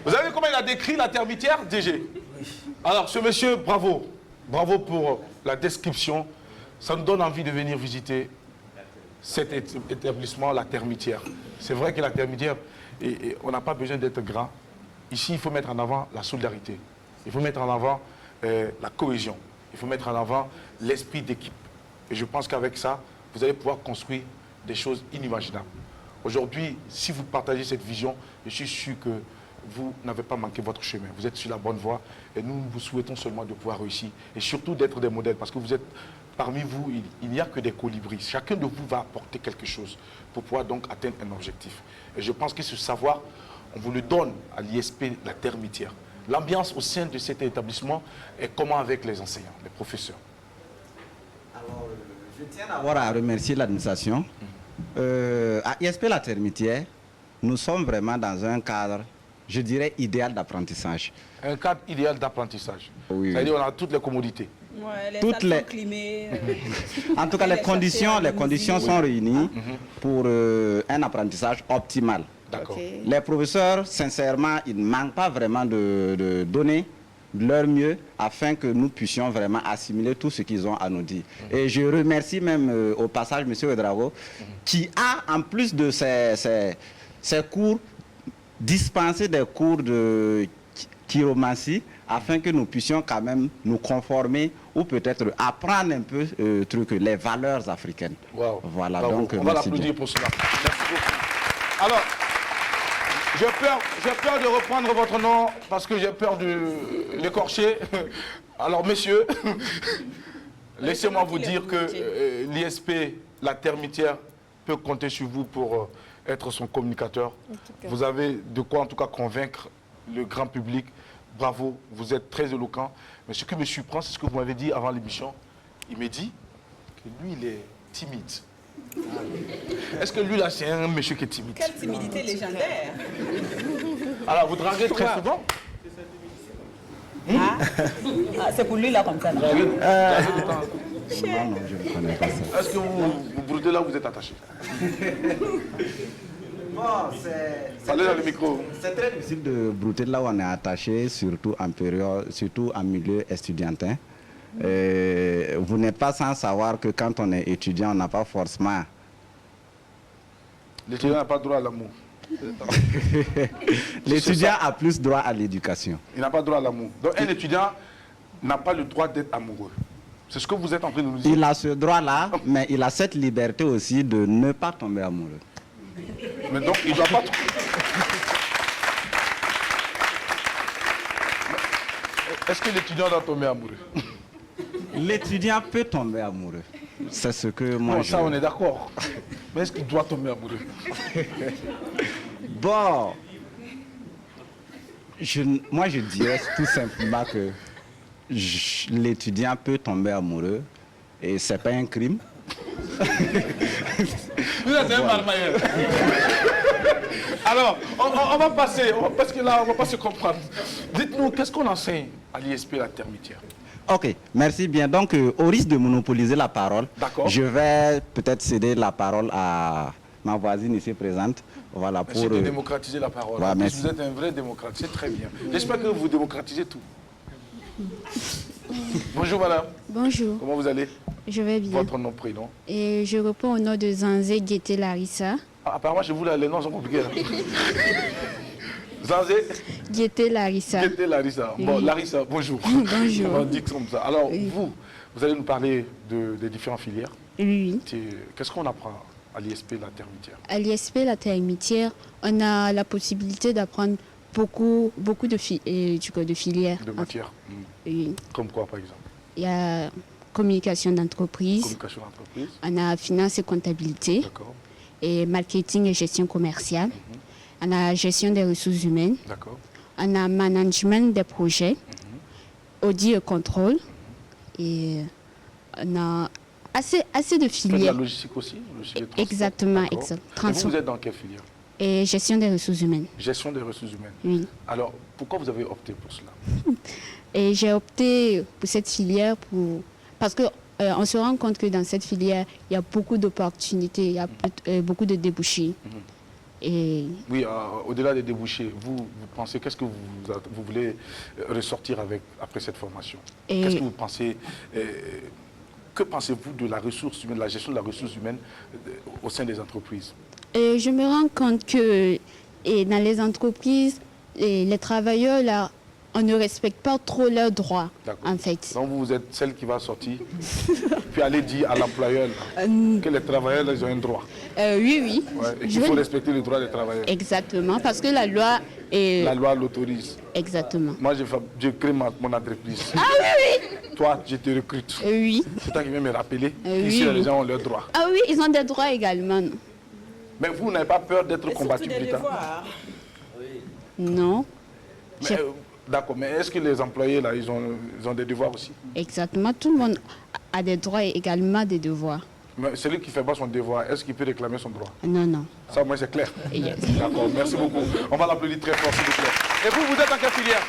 Vous avez vu comment il a décrit la termitière, DG? Alors, ce monsieur, bravo. Bravo pour la description. Ça nous donne envie de venir visiter cet établissement, la termitière. C'est vrai que la termitière, on n'a pas besoin d'être grand. Ici, il faut mettre en avant la solidarité. Il faut mettre en avant la cohésion. Il faut mettre en avant l'esprit d'équipe. Et je pense qu'avec ça, vous allez pouvoir construire des choses inimaginables. Aujourd'hui, si vous partagez cette vision, je suis sûr que vous n'avez pas manqué votre chemin. Vous êtes sur la bonne voie et nous vous souhaitons seulement de pouvoir réussir et surtout d'être des modèles parce que vous êtes, parmi vous, il n'y a que des colibris. Chacun de vous va apporter quelque chose pour pouvoir donc atteindre un objectif. Et je pense que ce savoir, on vous le donne à l'ISP La Termitière. L'ambiance au sein de cet établissement est comment avec les enseignants, les professeurs? Alors, je tiens d'abord à remercier l'administration. À ISP La Termitière, nous sommes vraiment dans un cadre, je dirais, idéal d'apprentissage. Un cadre idéal d'apprentissage. Oui, C'est-à-dire qu'on a toutes les commodités. Ouais, les Toutes salles les- sont climées, En tout cas, les conditions sont réunies pour un apprentissage optimal. D'accord. Ok. Les professeurs, sincèrement, ils ne manquent pas vraiment de donner leur mieux afin que nous puissions vraiment assimiler tout ce qu'ils ont à nous dire. Et je remercie même au passage M. Ouedraogo qui a, en plus de ces cours, dispensé des cours de chiromancie afin que nous puissions quand même nous conformer ou peut-être apprendre un peu les valeurs africaines. Wow. Voilà, Bravo. donc On va merci l'applaudir bien. pour cela. Merci beaucoup. Alors, j'ai peur de reprendre votre nom parce que j'ai peur de l'écorcher. Alors, messieurs, laissez-moi vous dire que l'ISP, La Termitière, peut compter sur vous pour être son communicateur. Vous avez de quoi, en tout cas, convaincre le grand public. Bravo, vous êtes très éloquent. Mais ce qui me surprend, c'est ce que vous m'avez dit avant l'émission. Il me dit que lui, il est timide. Est-ce que lui, là, c'est un monsieur qui est timide? Quelle timidité légendaire. Alors, vous draguez très souvent? Ah, c'est pour lui là comme ça. Non? Draguez de temps. Non, non, je ne connais pas ça. Est-ce que vous broudez là où vous êtes attaché? Parlez dans le micro. C'est très difficile de brouter là où on est attaché, surtout en milieu estudiantin. Vous n'êtes pas sans savoir que quand on est étudiant, on n'a pas forcément... L'étudiant n'a pas droit à l'amour. L'étudiant a plus droit à l'éducation. Il n'a pas droit à l'amour. Donc, un étudiant n'a pas le droit d'être amoureux. C'est ce que vous êtes en train de nous dire. Il a ce droit-là, mais il a cette liberté aussi de ne pas tomber amoureux. Mais donc, il ne doit pas... Est-ce que l'étudiant doit tomber amoureux? L'étudiant peut tomber amoureux. C'est ce que moi Bon, je... ça, on est d'accord. Mais est-ce qu'il doit tomber amoureux? Bon, moi je dirais tout simplement que l'étudiant peut tomber amoureux et c'est pas un crime. Vous êtes un marmailleur. Alors, on va passer, parce que là, on ne va pas se comprendre. Dites-nous, qu'est-ce qu'on enseigne à l'ISP La Termitière? Ok, merci bien. Donc, au risque de monopoliser la parole, je vais peut-être céder la parole à ma voisine ici présente. Voilà, pour c'est de démocratiser la parole. Voilà, merci. Vous êtes un vrai démocrate, c'est très bien. J'espère que vous démocratisez tout. Bonjour madame. Bonjour. Comment vous allez? Je vais bien. Votre nom, prénom? Et je réponds au nom de Zanzé Guetté Larissa. Ah, apparemment, chez vous, là, les noms sont compliqués. Zanzé Guetté Larissa. Guetté Larissa. Bon, Larissa, bonjour. Bonjour. On va dire comme ça. Alors, vous allez nous parler des différentes filières. Oui. Qu'est-ce qu'on apprend à l'ISP La Termitière? À l'ISP La Termitière, on a la possibilité d'apprendre beaucoup de filières. De matières. Oui. Comme quoi, par exemple? Il y a communication d'entreprise. Communication d'entreprise. On a finance et comptabilité. D'accord. Et marketing et gestion commerciale. On a gestion des ressources humaines. D'accord. On a management des projets. Audit et contrôle. Et on a assez de filières. La logistique aussi, logistique et transport. Exactement, D'accord. exactement. Et vous êtes dans quelle filière? Et gestion des ressources humaines. Gestion des ressources humaines. Oui. Alors, pourquoi vous avez opté pour cela? Et j'ai opté pour cette filière parce que on se rend compte que dans cette filière, il y a beaucoup d'opportunités, il y a beaucoup de débouchés. Et oui, au-delà des débouchés, vous pensez, qu'est-ce que vous voulez ressortir après cette formation? Qu'est-ce que vous pensez, que pensez-vous de la ressource humaine, de la gestion de la ressource humaine au sein des entreprises? Et je me rends compte que dans les entreprises, les travailleurs, là, on ne respecte pas trop leurs droits, en fait. Donc vous êtes celle qui va sortir, puis aller dire à l'employeur que les travailleurs ils ont un droit. Oui. Ouais, et qu'il faut respecter les droits des travailleurs. Exactement, parce que la loi La loi l'autorise. Exactement. Moi, je crée mon entreprise. Ah oui. Toi, je te recrute. Oui. C'est toi qui viens me rappeler oui. qu'ici, les gens ont leurs droits. Ah oui, ils ont des droits également. Mais vous n'avez pas peur d'être combattu plus tard? Non. D'accord, mais est-ce que les employés, là, ils ont des devoirs aussi? Exactement, tout le monde a des droits et également des devoirs. Mais celui qui ne fait pas son devoir, est-ce qu'il peut réclamer son droit? Non. Ça, moi, c'est clair. Yes. D'accord, merci beaucoup. On va l'applaudir très fort, s'il vous plaît. Et vous êtes en quelle filière?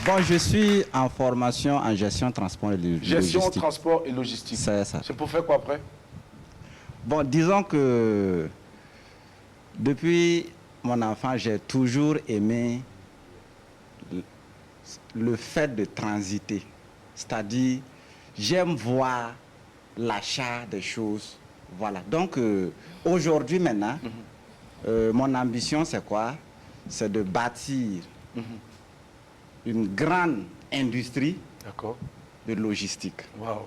Bon, je suis en formation en gestion, transport et logistique. Gestion, transport et logistique. C'est ça. C'est pour faire quoi après? Bon, disons que depuis mon enfant, j'ai toujours aimé le fait de transiter. C'est-à-dire, j'aime voir l'achat des choses. Voilà. Donc, aujourd'hui, maintenant, mon ambition, c'est quoi? C'est de bâtir une grande industrie de logistique. Wow.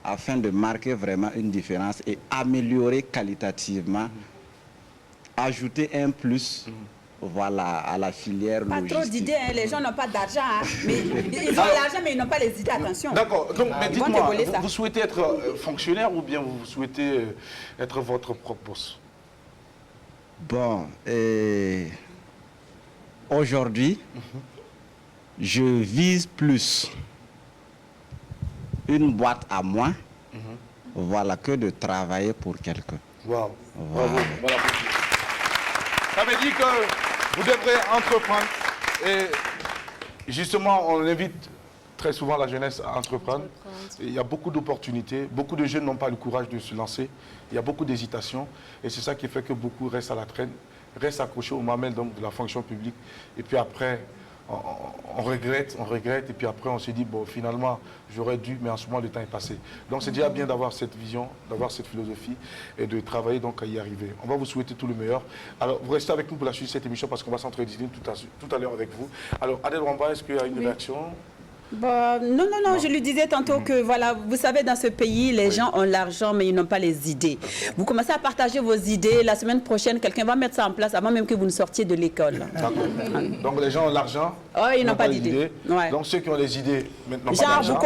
Afin de marquer vraiment une différence et améliorer qualitativement, ajouter un plus voilà, à la filière pas logistique. Pas trop d'idées, hein. Les gens n'ont pas d'argent. Hein. Mais ils ont l'argent, mais ils n'ont pas les idées, attention. D'accord, donc mais dites-moi, vous souhaitez être fonctionnaire ou bien vous souhaitez être votre propre boss? Bon, aujourd'hui, je vise plus une boîte à moi, voilà, que de travailler pour quelqu'un. Wow. Voilà. Voilà. Ça veut dire que vous devrez entreprendre et justement on invite très souvent la jeunesse à entreprendre. Il y a beaucoup d'opportunités, beaucoup de jeunes n'ont pas le courage de se lancer, il y a beaucoup d'hésitation et c'est ça qui fait que beaucoup restent à la traîne, restent accrochés aux mamelles donc, de la fonction publique et puis après on regrette et puis après on se dit bon finalement j'aurais dû mais en ce moment le temps est passé. Donc c'est déjà bien d'avoir cette vision, d'avoir cette philosophie et de travailler donc à y arriver. On va vous souhaiter tout le meilleur. Alors vous restez avec nous pour la suite de cette émission parce qu'on va s'entretenir tout à l'heure avec vous. Alors Adèle Rwamba, est-ce qu'il y a une réaction? Bon, non, je lui disais tantôt que, voilà, vous savez, dans ce pays, les gens ont l'argent, mais ils n'ont pas les idées. Vous commencez à partager vos idées. La semaine prochaine, quelqu'un va mettre ça en place avant même que vous ne sortiez de l'école. Donc les gens ont l'argent, ils n'ont pas d'idées. Ouais. Donc ceux qui ont les idées, maintenant pas d'argent.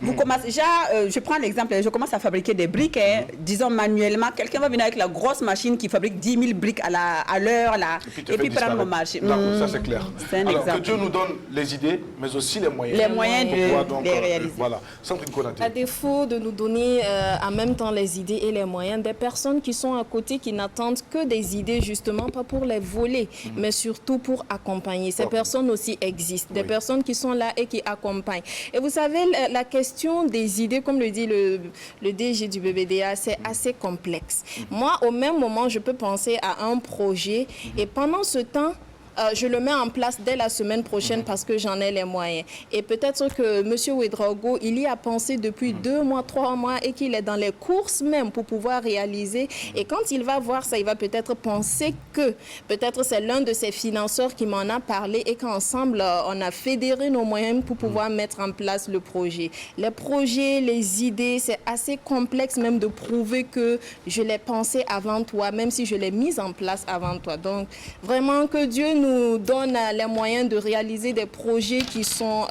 Vous commencez, je prends l'exemple, je commence à fabriquer des briques, disons manuellement. Quelqu'un va venir avec la grosse machine qui fabrique 10 000 briques à l'heure, et puis prendre mon marché. D'accord, ça c'est clair. C'est un Alors exemple. que Dieu nous donne les idées, mais aussi les moyens. moyens Pour pouvoir donc, de les réaliser. voilà. Sandrine Konaté. À défaut de nous donner en même temps les idées et les moyens, des personnes qui sont à côté, qui n'attendent que des idées, justement, pas pour les voler, mais surtout pour accompagner. Ces personnes aussi existent, des personnes qui sont là et qui accompagnent. Et vous savez, la question des idées, comme le dit le DG du BBDA, c'est assez complexe. Moi, au même moment, je peux penser à un projet et pendant ce temps, je le mets en place dès la semaine prochaine parce que j'en ai les moyens. Et peut-être que M. Ouedraogo, il y a pensé depuis 2 mois, 3 mois et qu'il est dans les courses même pour pouvoir réaliser. Et quand il va voir ça, il va peut-être penser que peut-être c'est l'un de ses financeurs qui m'en a parlé et qu'ensemble, on a fédéré nos moyens pour pouvoir mettre en place le projet. Les projets, les idées, c'est assez complexe même de prouver que je l'ai pensé avant toi, même si je l'ai mise en place avant toi. Donc, vraiment que Dieu nous donne les moyens de réaliser des projets qui sont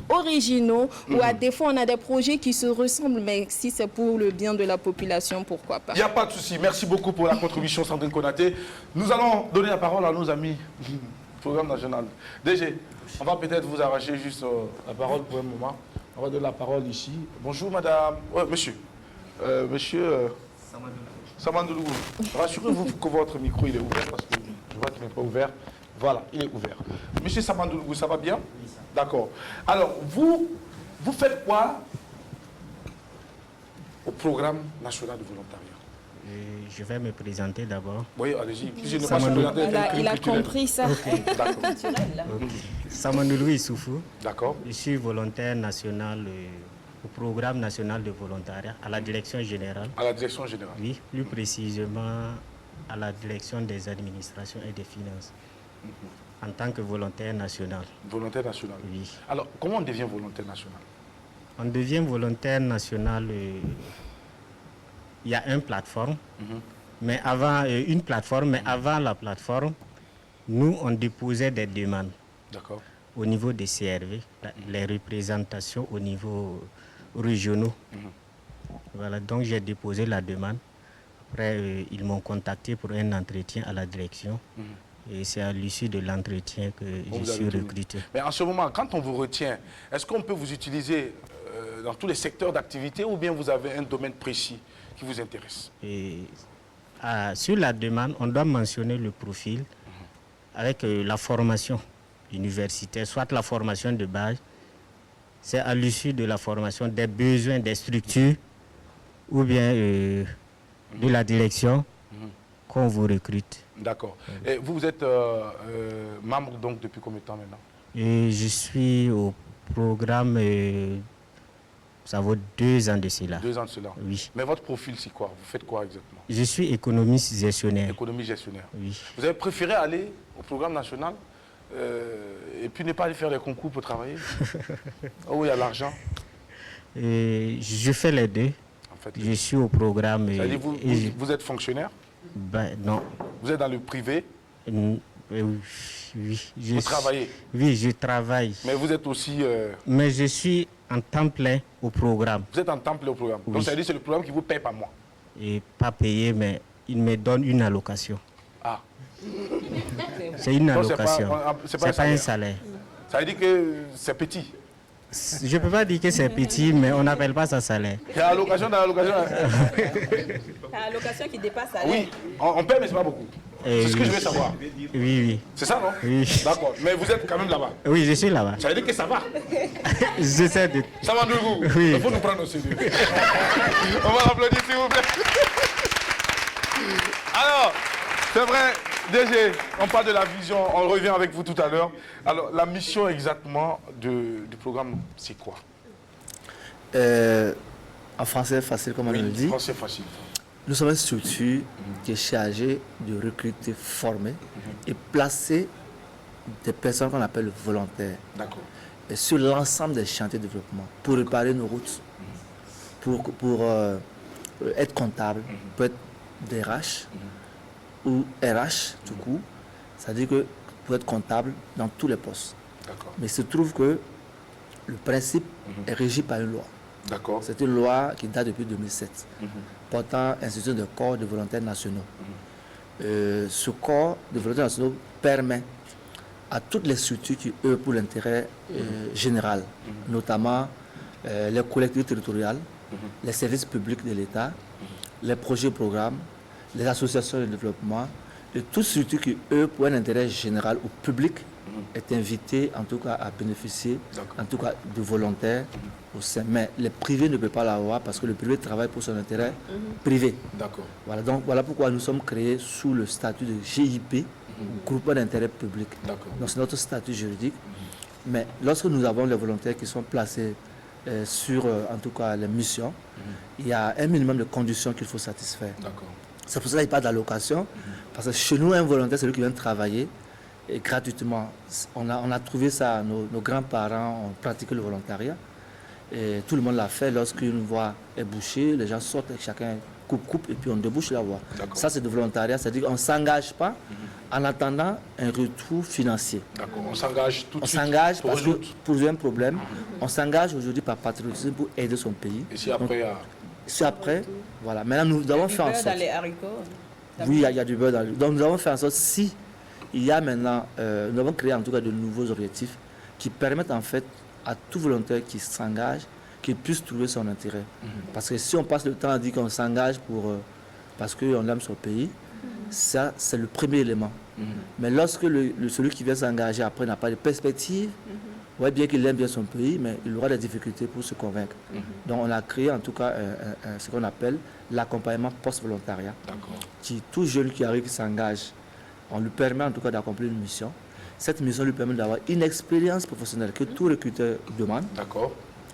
originaux ou à défaut, on a des projets qui se ressemblent, mais si c'est pour le bien de la population, pourquoi pas. Il n'y a pas de souci. Merci beaucoup pour la contribution, Sandrine Konaté. Nous allons donner la parole à nos amis du programme national. DG, on va peut-être vous arracher juste la parole pour un moment. On va donner la parole ici. Bonjour, madame. Monsieur. Monsieur Samandoulougou. Rassurez-vous que votre micro il est ouvert parce que je vois qu'il n'est pas ouvert. Voilà, il est ouvert. Monsieur Samandoulougou, ça va bien? Oui. D'accord. Alors, vous faites quoi au programme national de volontariat? Je vais me présenter d'abord. Oui, allez-y. Il a compris ça. D'accord. Samandoulougou Issoufou. D'accord. Je suis volontaire national au programme national de volontariat à la direction générale. À la direction générale? Oui, plus précisément à la direction des administrations et des finances. En tant que volontaire national. Volontaire national? Oui. Alors, comment on devient volontaire national? On devient volontaire national, il y a une plateforme, mais avant, mais avant la plateforme, nous, on déposait des demandes. D'accord. Au niveau des CRV, les représentations au niveau régionaux. Voilà, donc j'ai déposé la demande. Après, ils m'ont contacté pour un entretien à la direction. Et c'est à l'issue de l'entretien que je suis recruté. Mais en ce moment, quand on vous retient, est-ce qu'on peut vous utiliser dans tous les secteurs d'activité ou bien vous avez un domaine précis qui vous intéresse? Sur la demande, on doit mentionner le profil avec la formation universitaire, soit la formation de base. C'est à l'issue de la formation des besoins des structures ou bien de la direction qu'on vous recrute. D'accord. Et vous êtes membre donc depuis combien de temps maintenant? Je suis au programme, ça vaut 2 ans de cela. 2 ans de cela? Oui. Mais votre profil c'est quoi? Vous faites quoi exactement? Je suis économiste gestionnaire. Économiste gestionnaire. Oui. Vous avez préféré aller au programme national et puis ne pas aller faire les concours pour travailler? Où il y a l'argent? Je fais les deux. En fait, je suis au programme. C'est-à-dire vous êtes fonctionnaire? Ben, non. Vous êtes dans le privé? Oui. Vous travaillez? Oui, je travaille. Mais vous êtes aussi... Mais je suis en temps plein au programme. Vous êtes en temps plein au programme? Oui. Donc ça veut dire que c'est le programme qui vous paye par mois? Et pas payé, mais il me donne une allocation. Ah. C'est une allocation. C'est pas un salaire. Ça veut dire que c'est petit? Je ne peux pas dire que c'est petit, mais on n'appelle pas ça salaire. C'est allocation dans l'allocation. L'allocation qui dépasse salaire. Oui, on paie, mais ce n'est pas beaucoup. C'est ce que je veux savoir. Oui. C'est ça, non? Oui. D'accord. Mais vous êtes quand même là-bas? Oui, je suis là-bas. Ça veut dire que ça va? J'essaie de... Ça va, Ndougou? Oui. Il faut nous prendre au sérieux. On va l'applaudir, s'il vous plaît. Alors, c'est vrai, DG, on parle de la vision, on revient avec vous tout à l'heure. Alors, la mission exactement du programme, c'est quoi? En français facile, comme on le dit. En français facile. Nous sommes une structure qui est chargée de recruter, former et placer des personnes qu'on appelle volontaires. D'accord. Et sur l'ensemble des chantiers de développement, pour réparer nos routes, pour être comptable, pour être DRH ou RH tout court, c'est-à-dire que pour être comptable dans tous les postes. D'accord. Mais il se trouve que le principe est régi par une loi. D'accord. C'est une loi qui date depuis 2007, portant institution de corps de volontaires nationaux. Ce corps de volontaires nationaux permet à toutes les structures qui œuvrent pour l'intérêt général, notamment les collectivités territoriales, les services publics de l'État, les projets et programmes, les associations de développement, et toute structure qui œuvre pour un intérêt général ou public est invitée en tout cas à bénéficier en tout cas de volontaires au sein. Mais les privés ne peuvent pas l'avoir parce que le privé travaille pour son intérêt privé. D'accord. Voilà, donc voilà pourquoi nous sommes créés sous le statut de GIP, groupement d'intérêt public. Donc c'est notre statut juridique. Mais lorsque nous avons les volontaires qui sont placés sur en tout cas les missions, il y a un minimum de conditions qu'il faut satisfaire. C'est pour cela qu'il n'y a pas d'allocation, parce que chez nous, un volontaire, c'est lui qui vient travailler et gratuitement. On a trouvé ça, nos grands-parents ont pratiqué le volontariat, et tout le monde l'a fait. Lorsqu'une voie est bouchée, les gens sortent, chacun coupe, et puis on débouche la voie. Ça, c'est du volontariat, c'est-à-dire qu'on ne s'engage pas en attendant un retour financier. D'accord, on s'engage tout de suite. On s'engage parce que pour un problème, on s'engage aujourd'hui par patriotisme pour aider son pays. Et si après, voilà. Maintenant, nous avons fait en sorte. Dans les haricots. Oui, il y a du beurre dans les. Donc, nous avons fait en sorte, si il y a maintenant, nous avons créé en tout cas de nouveaux objectifs qui permettent en fait à tout volontaire qui s'engage, qu'il puisse trouver son intérêt. Parce que si on passe le temps à dire qu'on s'engage parce qu'on aime son pays, ça, c'est le premier élément. Mais lorsque celui qui vient s'engager après n'a pas de perspective, ouais, bien qu'il aime bien son pays, mais il aura des difficultés pour se convaincre. Donc on a créé en tout cas ce qu'on appelle l'accompagnement post-volontariat. Qui, tout jeune qui arrive, qui s'engage, on lui permet en tout cas d'accomplir une mission. Cette mission lui permet d'avoir une expérience professionnelle que tout recruteur demande.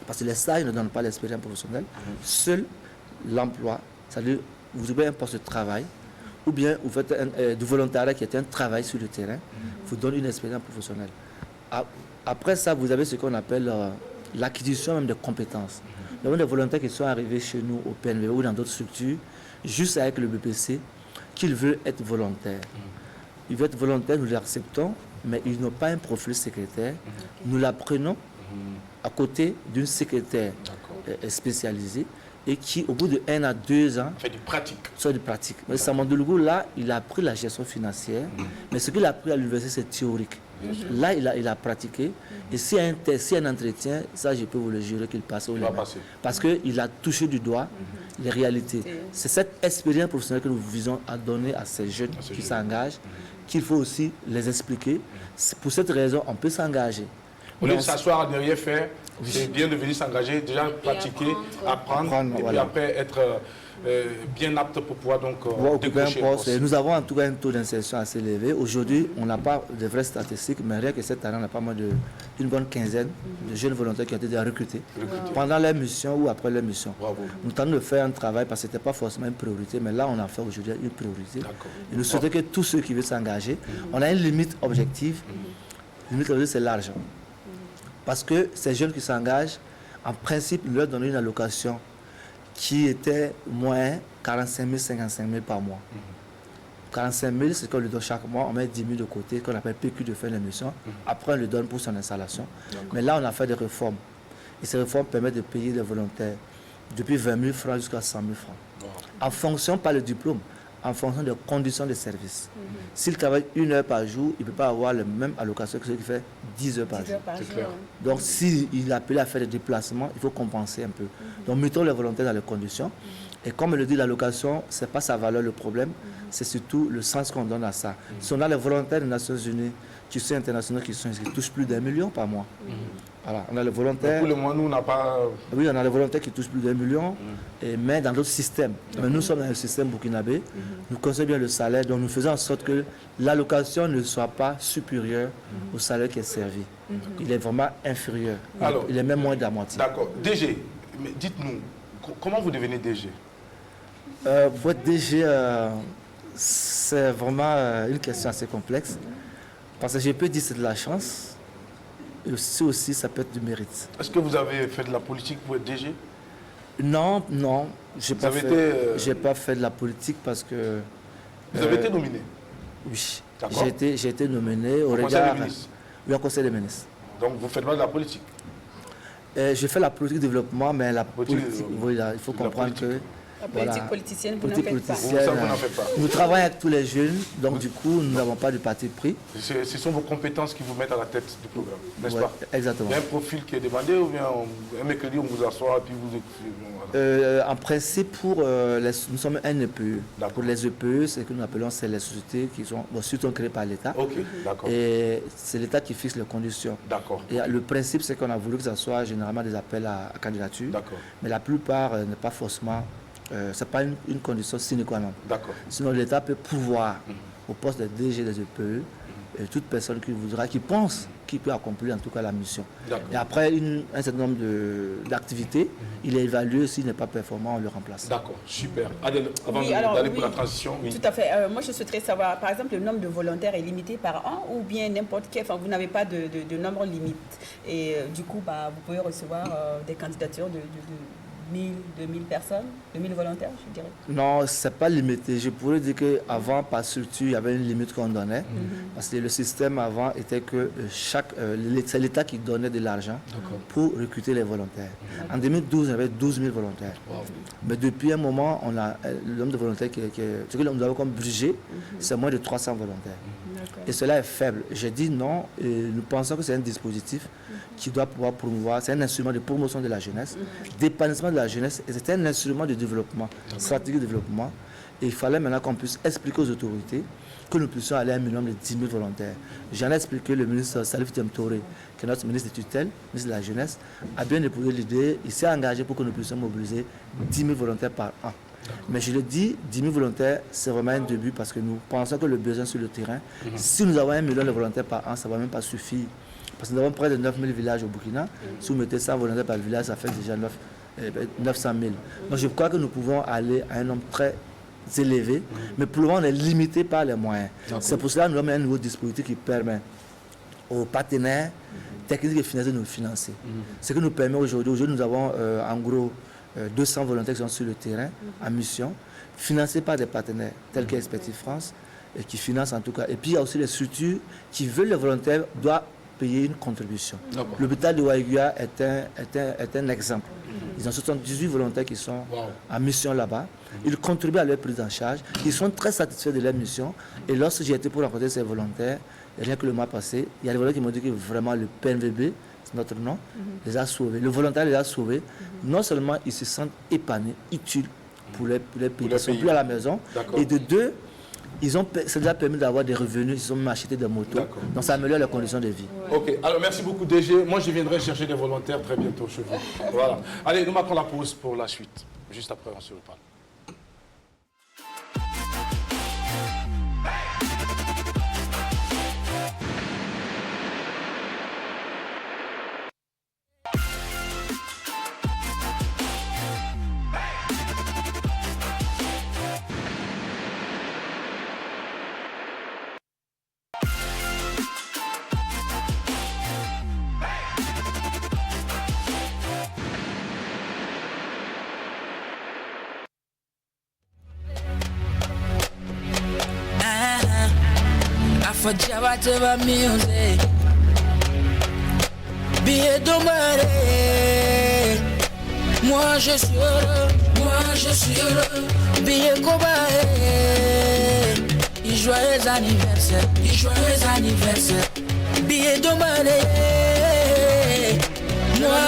Parce que les stages ne donnent pas l'expérience professionnelle. Seul l'emploi, c'est-à-dire vous avez un poste de travail, ou bien vous faites du volontariat qui est un travail sur le terrain, vous donne une expérience professionnelle. Après ça, vous avez ce qu'on appelle l'acquisition même de compétences. Nous avons des volontaires qui sont arrivés chez nous au PNV ou dans d'autres structures, juste avec le BPC, qu'ils veulent être volontaires. Ils veulent être volontaires, nous les acceptons, mais ils n'ont pas un profil secrétaire. Nous la prenons à côté d'une secrétaire spécialisée et qui, au bout de 1 à 2 ans, fait du pratique. Soit du pratique. Mais Samandoulou, là, il a appris la gestion financière, mais ce qu'il a appris à l'université, c'est théorique. Là, il a pratiqué. Et s'il y a un test, s'il y a un entretien, ça, je peux vous le jurer qu'il passe au lendemain. Parce qu'il a touché du doigt les réalités. C'est cette expérience professionnelle que nous visons à donner à ces jeunes qui s'engagent, qu'il faut aussi les expliquer. Pour cette raison, on peut s'engager. Au lieu de s'asseoir à ne rien faire, c'est bien de venir s'engager, déjà pratiquer, apprendre et puis après être bien apte pour pouvoir donc décrocher un poste. Nous avons en tout cas un taux d'insertion assez élevé. Aujourd'hui, on n'a pas de vraies statistiques, mais rien que cette année, on a pas moins d'une bonne quinzaine de jeunes volontaires qui ont été déjà recrutés pendant leur mission ou après leur mission. Nous tentons de faire un travail parce que ce n'était pas forcément une priorité, mais là, on a fait aujourd'hui une priorité. Et nous souhaitons que tous ceux qui veulent s'engager, on a une limite objective. La limite objective, c'est l'argent. Parce que ces jeunes qui s'engagent, en principe, nous leur donnons une allocation qui était moins 45 000, 55 000 par mois. 45 000, c'est ce qu'on lui donne chaque mois. On met 10 000 de côté, qu'on appelle PQ de fin d'émission. Après, on le donne pour son installation. Mais là, on a fait des réformes. Et ces réformes permettent de payer les volontaires depuis 20 000 francs jusqu'à 100 000 francs. En fonction, pas le diplôme, en fonction des conditions de service. S'il travaille 1 heure par jour, il ne peut pas avoir la même allocation que celui qui fait 10 heures par jour. Donc, s'il est appelé à faire des déplacements, il faut compenser un peu. Donc, mettons les volontaires dans les conditions. Et comme le dit l'allocation, ce n'est pas sa valeur le problème, c'est surtout le sens qu'on donne à ça. Si on a les volontaires des Nations Unies qui sont internationaux, qui touchent plus d'1 million par mois. Voilà, on a les volontaires. Pour le mois, nous, on n'a pas. Oui, on a les volontaires qui touchent plus d'1 million, mais dans d'autres systèmes. Mais nous sommes dans le système burkinabé. Nous connaissons bien le salaire, donc nous faisons en sorte que l'allocation ne soit pas supérieure au salaire qui est servi. Il est vraiment inférieur. Alors, il est même moins de la moitié. D'accord. DG, mais dites-nous, comment vous devenez DG? Pour être DG, c'est vraiment une question assez complexe. Parce que je peux dire que c'est de la chance. Et aussi, ça peut être du mérite. Est-ce que vous avez fait de la politique pour être DG? Non, non. Je n'ai pas fait de la politique parce que... Vous avez été nominé? Oui. J'ai été nominé au regard... Conseil des ministres? Oui, au Conseil des ministres. Donc vous faites pas de la politique? Je fais la politique de développement, mais la politique, voilà, il faut comprendre que La politique politicienne, vous n'en Politique faites pas. politicienne, Ça, vous n'en faites pas. Nous travaillons avec tous les jeunes, donc du coup, nous n'avons pas de parti pris. Ce sont vos compétences qui vous mettent à la tête du programme, n'est-ce Ouais, pas? exactement. Il y a un profil qui est demandé ou bien un mercredi on vous assoit et puis vous... Voilà. En principe, nous sommes un EPE. D'accord. Pour les EPE, ce que nous appelons, c'est les sociétés qui sont surtout créées par l'État. Ok, d'accord. Et c'est l'État qui fixe les conditions. D'accord. Et le principe, c'est qu'on a voulu que ce soit généralement des appels à candidature. D'accord. Mais la plupart n'est pas forcément... c'est pas une condition sine qua non. D'accord. Sinon, l'État peut pouvoir, au poste de DG des EPE, toute personne qui voudra, qui pense qu'il peut accomplir en tout cas la mission. D'accord. Et après un certain nombre d'activités, il est évalué, s'il n'est pas performant, on le remplace. D'accord, super. Adèle, avant Oui, alors, d'aller pour oui, la transition, oui. Tout à fait. Moi, je souhaiterais savoir, par exemple, le nombre de volontaires est limité par an ou bien n'importe quel, enfin, vous n'avez pas de nombre limite. Et du coup, vous pouvez recevoir des candidatures de 1000, 2000 personnes, 2000 volontaires, je dirais. Non, ce n'est pas limité. Je pourrais dire qu'avant, par structure, il y avait une limite qu'on donnait. Parce que le système avant était que c'est l'État qui donnait de l'argent pour recruter les volontaires. En 2012, il y avait 12 000 volontaires. Wow. Mais depuis un moment, le nombre de volontaires ce que nous avons comme budget, c'est moins de 300 volontaires. Et cela est faible. J'ai dit non, et nous pensons que c'est un dispositif qui doit pouvoir promouvoir, c'est un instrument de promotion de la jeunesse, d'épanouissement de la jeunesse, et c'est un instrument de développement, stratégie de développement. Et il fallait maintenant qu'on puisse expliquer aux autorités que nous puissions aller à un minimum de 10 000 volontaires. J'en ai expliqué, le ministre Salif Temtoré, qui est notre ministre de tutelle, ministre de la jeunesse, a bien épousé l'idée, il s'est engagé pour que nous puissions mobiliser 10 000 volontaires par an. Mais je le dis, 10 000 volontaires, c'est vraiment un début parce que nous pensons que le besoin sur le terrain, si nous avons 1 million de volontaires par an, ça ne va même pas suffire. Parce que nous avons près de 9 000 villages au Burkina. Si vous mettez 100 volontaires par village, ça fait déjà 900 000. Donc je crois que nous pouvons aller à un nombre très élevé, mais pour le moment, on est limité par les moyens. C'est pour cela que nous avons un nouveau dispositif qui permet aux partenaires techniques et financiers de nous financer. Ce qui nous permet aujourd'hui, nous avons en gros 200 volontaires qui sont sur le terrain en mission, financés par des partenaires tels qu'Expertise France, et qui financent en tout cas. Et puis il y a aussi les structures qui veulent les volontaires, doivent payer une contribution. L'hôpital de Waïguia est un exemple. Ils ont 78 volontaires qui sont en mission là-bas. Ils contribuent à leur prise en charge. Ils sont très satisfaits de leur mission. Et lorsque j'ai été pour rencontrer ces volontaires, rien que le mois passé, il y a des volontaires qui m'ont dit que vraiment le PNVB, c'est notre nom, les a sauvés. Le volontaire les a sauvés. Non seulement ils se sentent épanouis, utiles pour les pays. Ils ne sont plus à la maison. Et de deux, ça nous a permis d'avoir des revenus, ils ont même acheté des motos. Donc ça améliore les conditions de vie. Ok, alors merci beaucoup DG. Moi je viendrai chercher des volontaires très bientôt chez vous. Voilà. Allez, nous marquons la pause pour la suite. Juste après, on se reparle. For Java Java music, billet d'homard. Moi je suis heureux, billet cobaye. Joyeux anniversaire, billet d'homard. Moi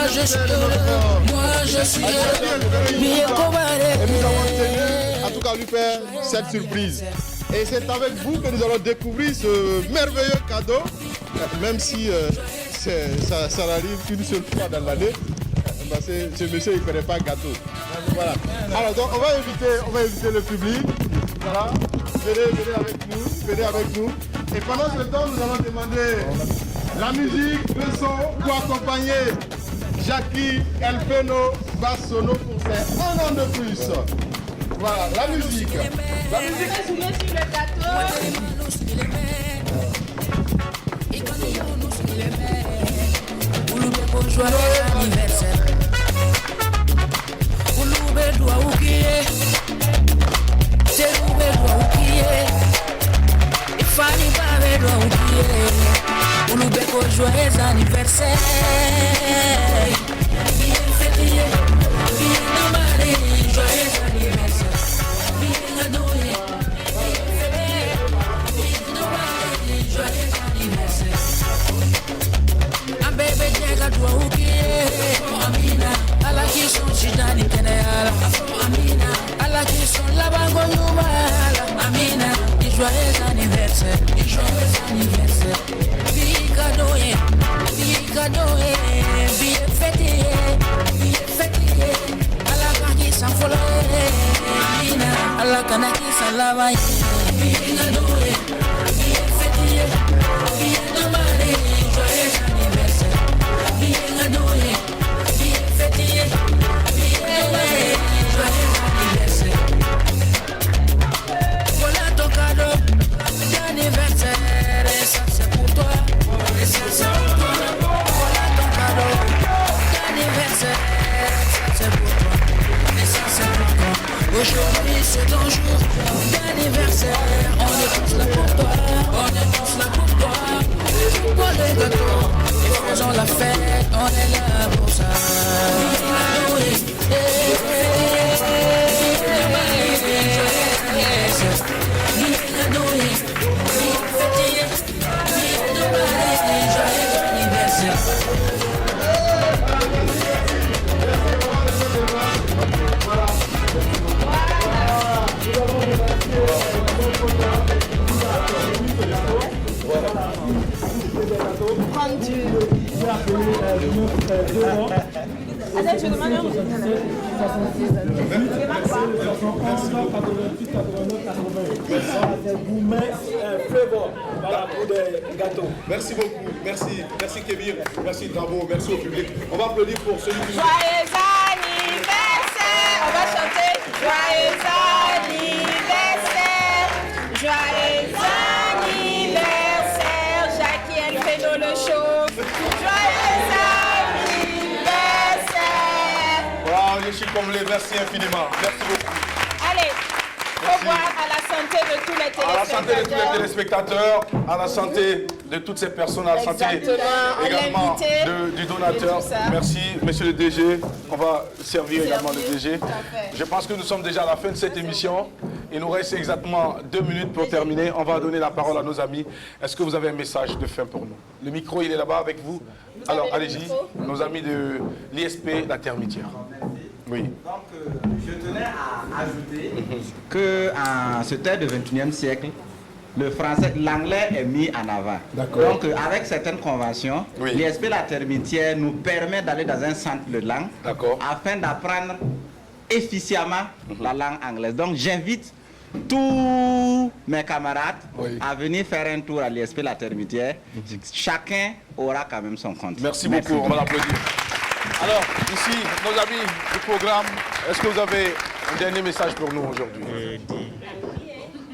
je suis heureux, billet cobaye. Et nous avons tenu en tout cas lui faire cette surprise. Et c'est avec vous que nous allons découvrir ce merveilleux cadeau, même si ça arrive qu'une seule fois dans l'année, parce que ce monsieur il ne connaît pas gâteau. Voilà. Alors donc on va inviter le public. Voilà. Venez avec nous. Et pendant ce temps, nous allons demander la musique, le son pour accompagner Jackie Elpeno Bassono pour ses 1 an de plus. Voilà, la musique. La musique. Sur le gâteau. Joyeux anniversaire. Joyeux anniversaire. Joyeux anniversaire, vie cadeau, vie fêtée, à la kaki sans folie, à la kanaki sans lavaille, vie cadeau, vie fêtée, vie demandée, joyeux anniversaire, vie cadeau, vie fêtée, vie demandée, joyeux anniversaire. Voilà ton cadeau d'anniversaire, et ça c'est pour toi, et ça c'est pour toi. Voilà ton cadeau d'anniversaire, ça c'est pour toi, et ça c'est pour toi. Aujourd'hui c'est ton jour d'anniversaire, on est tous là pour toi, on est tous là pour toi. Pour les gâteaux, et faisons la fête, on est là pour ça. Merci beaucoup, merci Kébir, merci Bravo, merci au public. On va applaudir pour celui qui... Joyeux anniversaire! On va chanter Joyeux anniversaire! Joyeux anniversaire! Jackie Elfredo le chauffe! Joyeux anniversaire! Wow, je suis comblé, merci infiniment, merci beaucoup. Allez, au revoir à la santé de tous les téléspectateurs. À la santé de tous les téléspectateurs, à la santé de toutes ces personnes, à la santé également du donateur. Merci, monsieur le DG. On va servir également le DG. Je pense que nous sommes déjà à la fin de cette émission. Il nous reste exactement 2 minutes pour terminer. On va donner la parole à nos amis. Est-ce que vous avez un message de fin pour nous? Le micro, il est là-bas avec vous. Alors, allez-y, nos amis de l'ISP, la Termitière. Oui. Donc, je tenais à ajouter qu'en ce temps du 21e siècle, le français, l'anglais est mis en avant. Donc, avec certaines conventions, l'ISP La Termitière nous permet d'aller dans un centre de langue afin d'apprendre efficacement la langue anglaise. Donc, j'invite tous mes camarades à venir faire un tour à l'ISP La Termitière. Chacun aura quand même son compte. Merci beaucoup, on va l'applaudir. Alors, ici, nos amis du programme, est-ce que vous avez un dernier message pour nous aujourd'hui?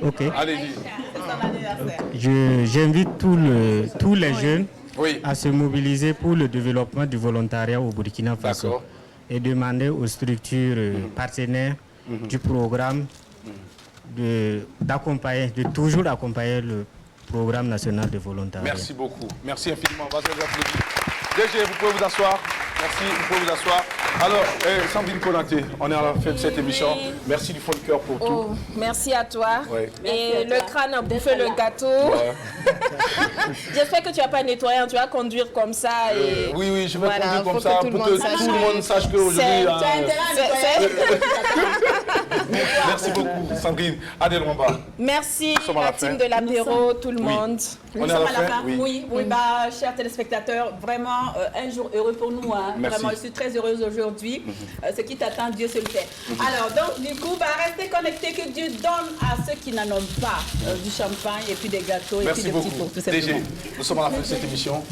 Ok. Allez-y. J'invite tous les jeunes à se mobiliser pour le développement du volontariat au Burkina Faso et demander aux structures partenaires du programme d'accompagner, de toujours accompagner le programme national de volontariat. Merci beaucoup. Merci infiniment. On va vous applaudir. DG, vous pouvez vous asseoir. Merci, vous pouvez vous asseoir. Alors, Sandrine Konaté, on est à la fin de cette émission. Merci du fond de cœur pour tout. Merci à toi. Et le crâne a bouffé le gâteau. J'espère que tu vas pas nettoyer, tu vas conduire comme ça. Et oui, je vais conduire comme ça pour que tout le monde sache qu'aujourd'hui... Merci beaucoup, Sandrine. Adèle Romba. Merci, la team de l'apéro, tout le monde. Nous sommes à la fin. Oui, chers téléspectateurs, vraiment un jour heureux pour nous. Hein. Vraiment, je suis très heureuse aujourd'hui. Ce qui t'attend, Dieu se le fait. Alors, donc, du coup, restez connectés, que Dieu donne à ceux qui n'en ont pas du champagne et puis des gâteaux et puis des petits pots, tout simplement. DG, nous sommes à la fin de cette émission.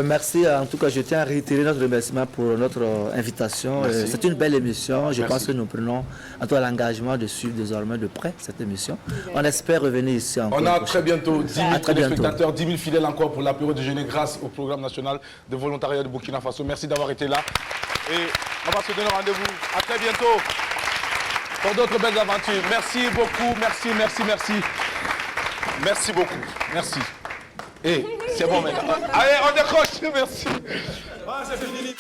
Merci. En tout cas, je tiens à réitérer notre remerciement pour notre invitation. C'est une belle émission. Je pense que nous prenons en tout cas l'engagement de suivre désormais de près cette émission. On espère revenir ici encore. On a très bientôt 10 000 téléspectateurs, 10 000 fidèles encore pour l'apéro déjeuner grâce au programme national de volontariat de Burkina Faso. Merci d'avoir été là. Et on va se donner rendez-vous. À très bientôt pour d'autres belles aventures. Merci beaucoup. Merci. Merci beaucoup. Merci. Et c'est bon maintenant. Allez, on décroche. Merci. Ah, c'est fini.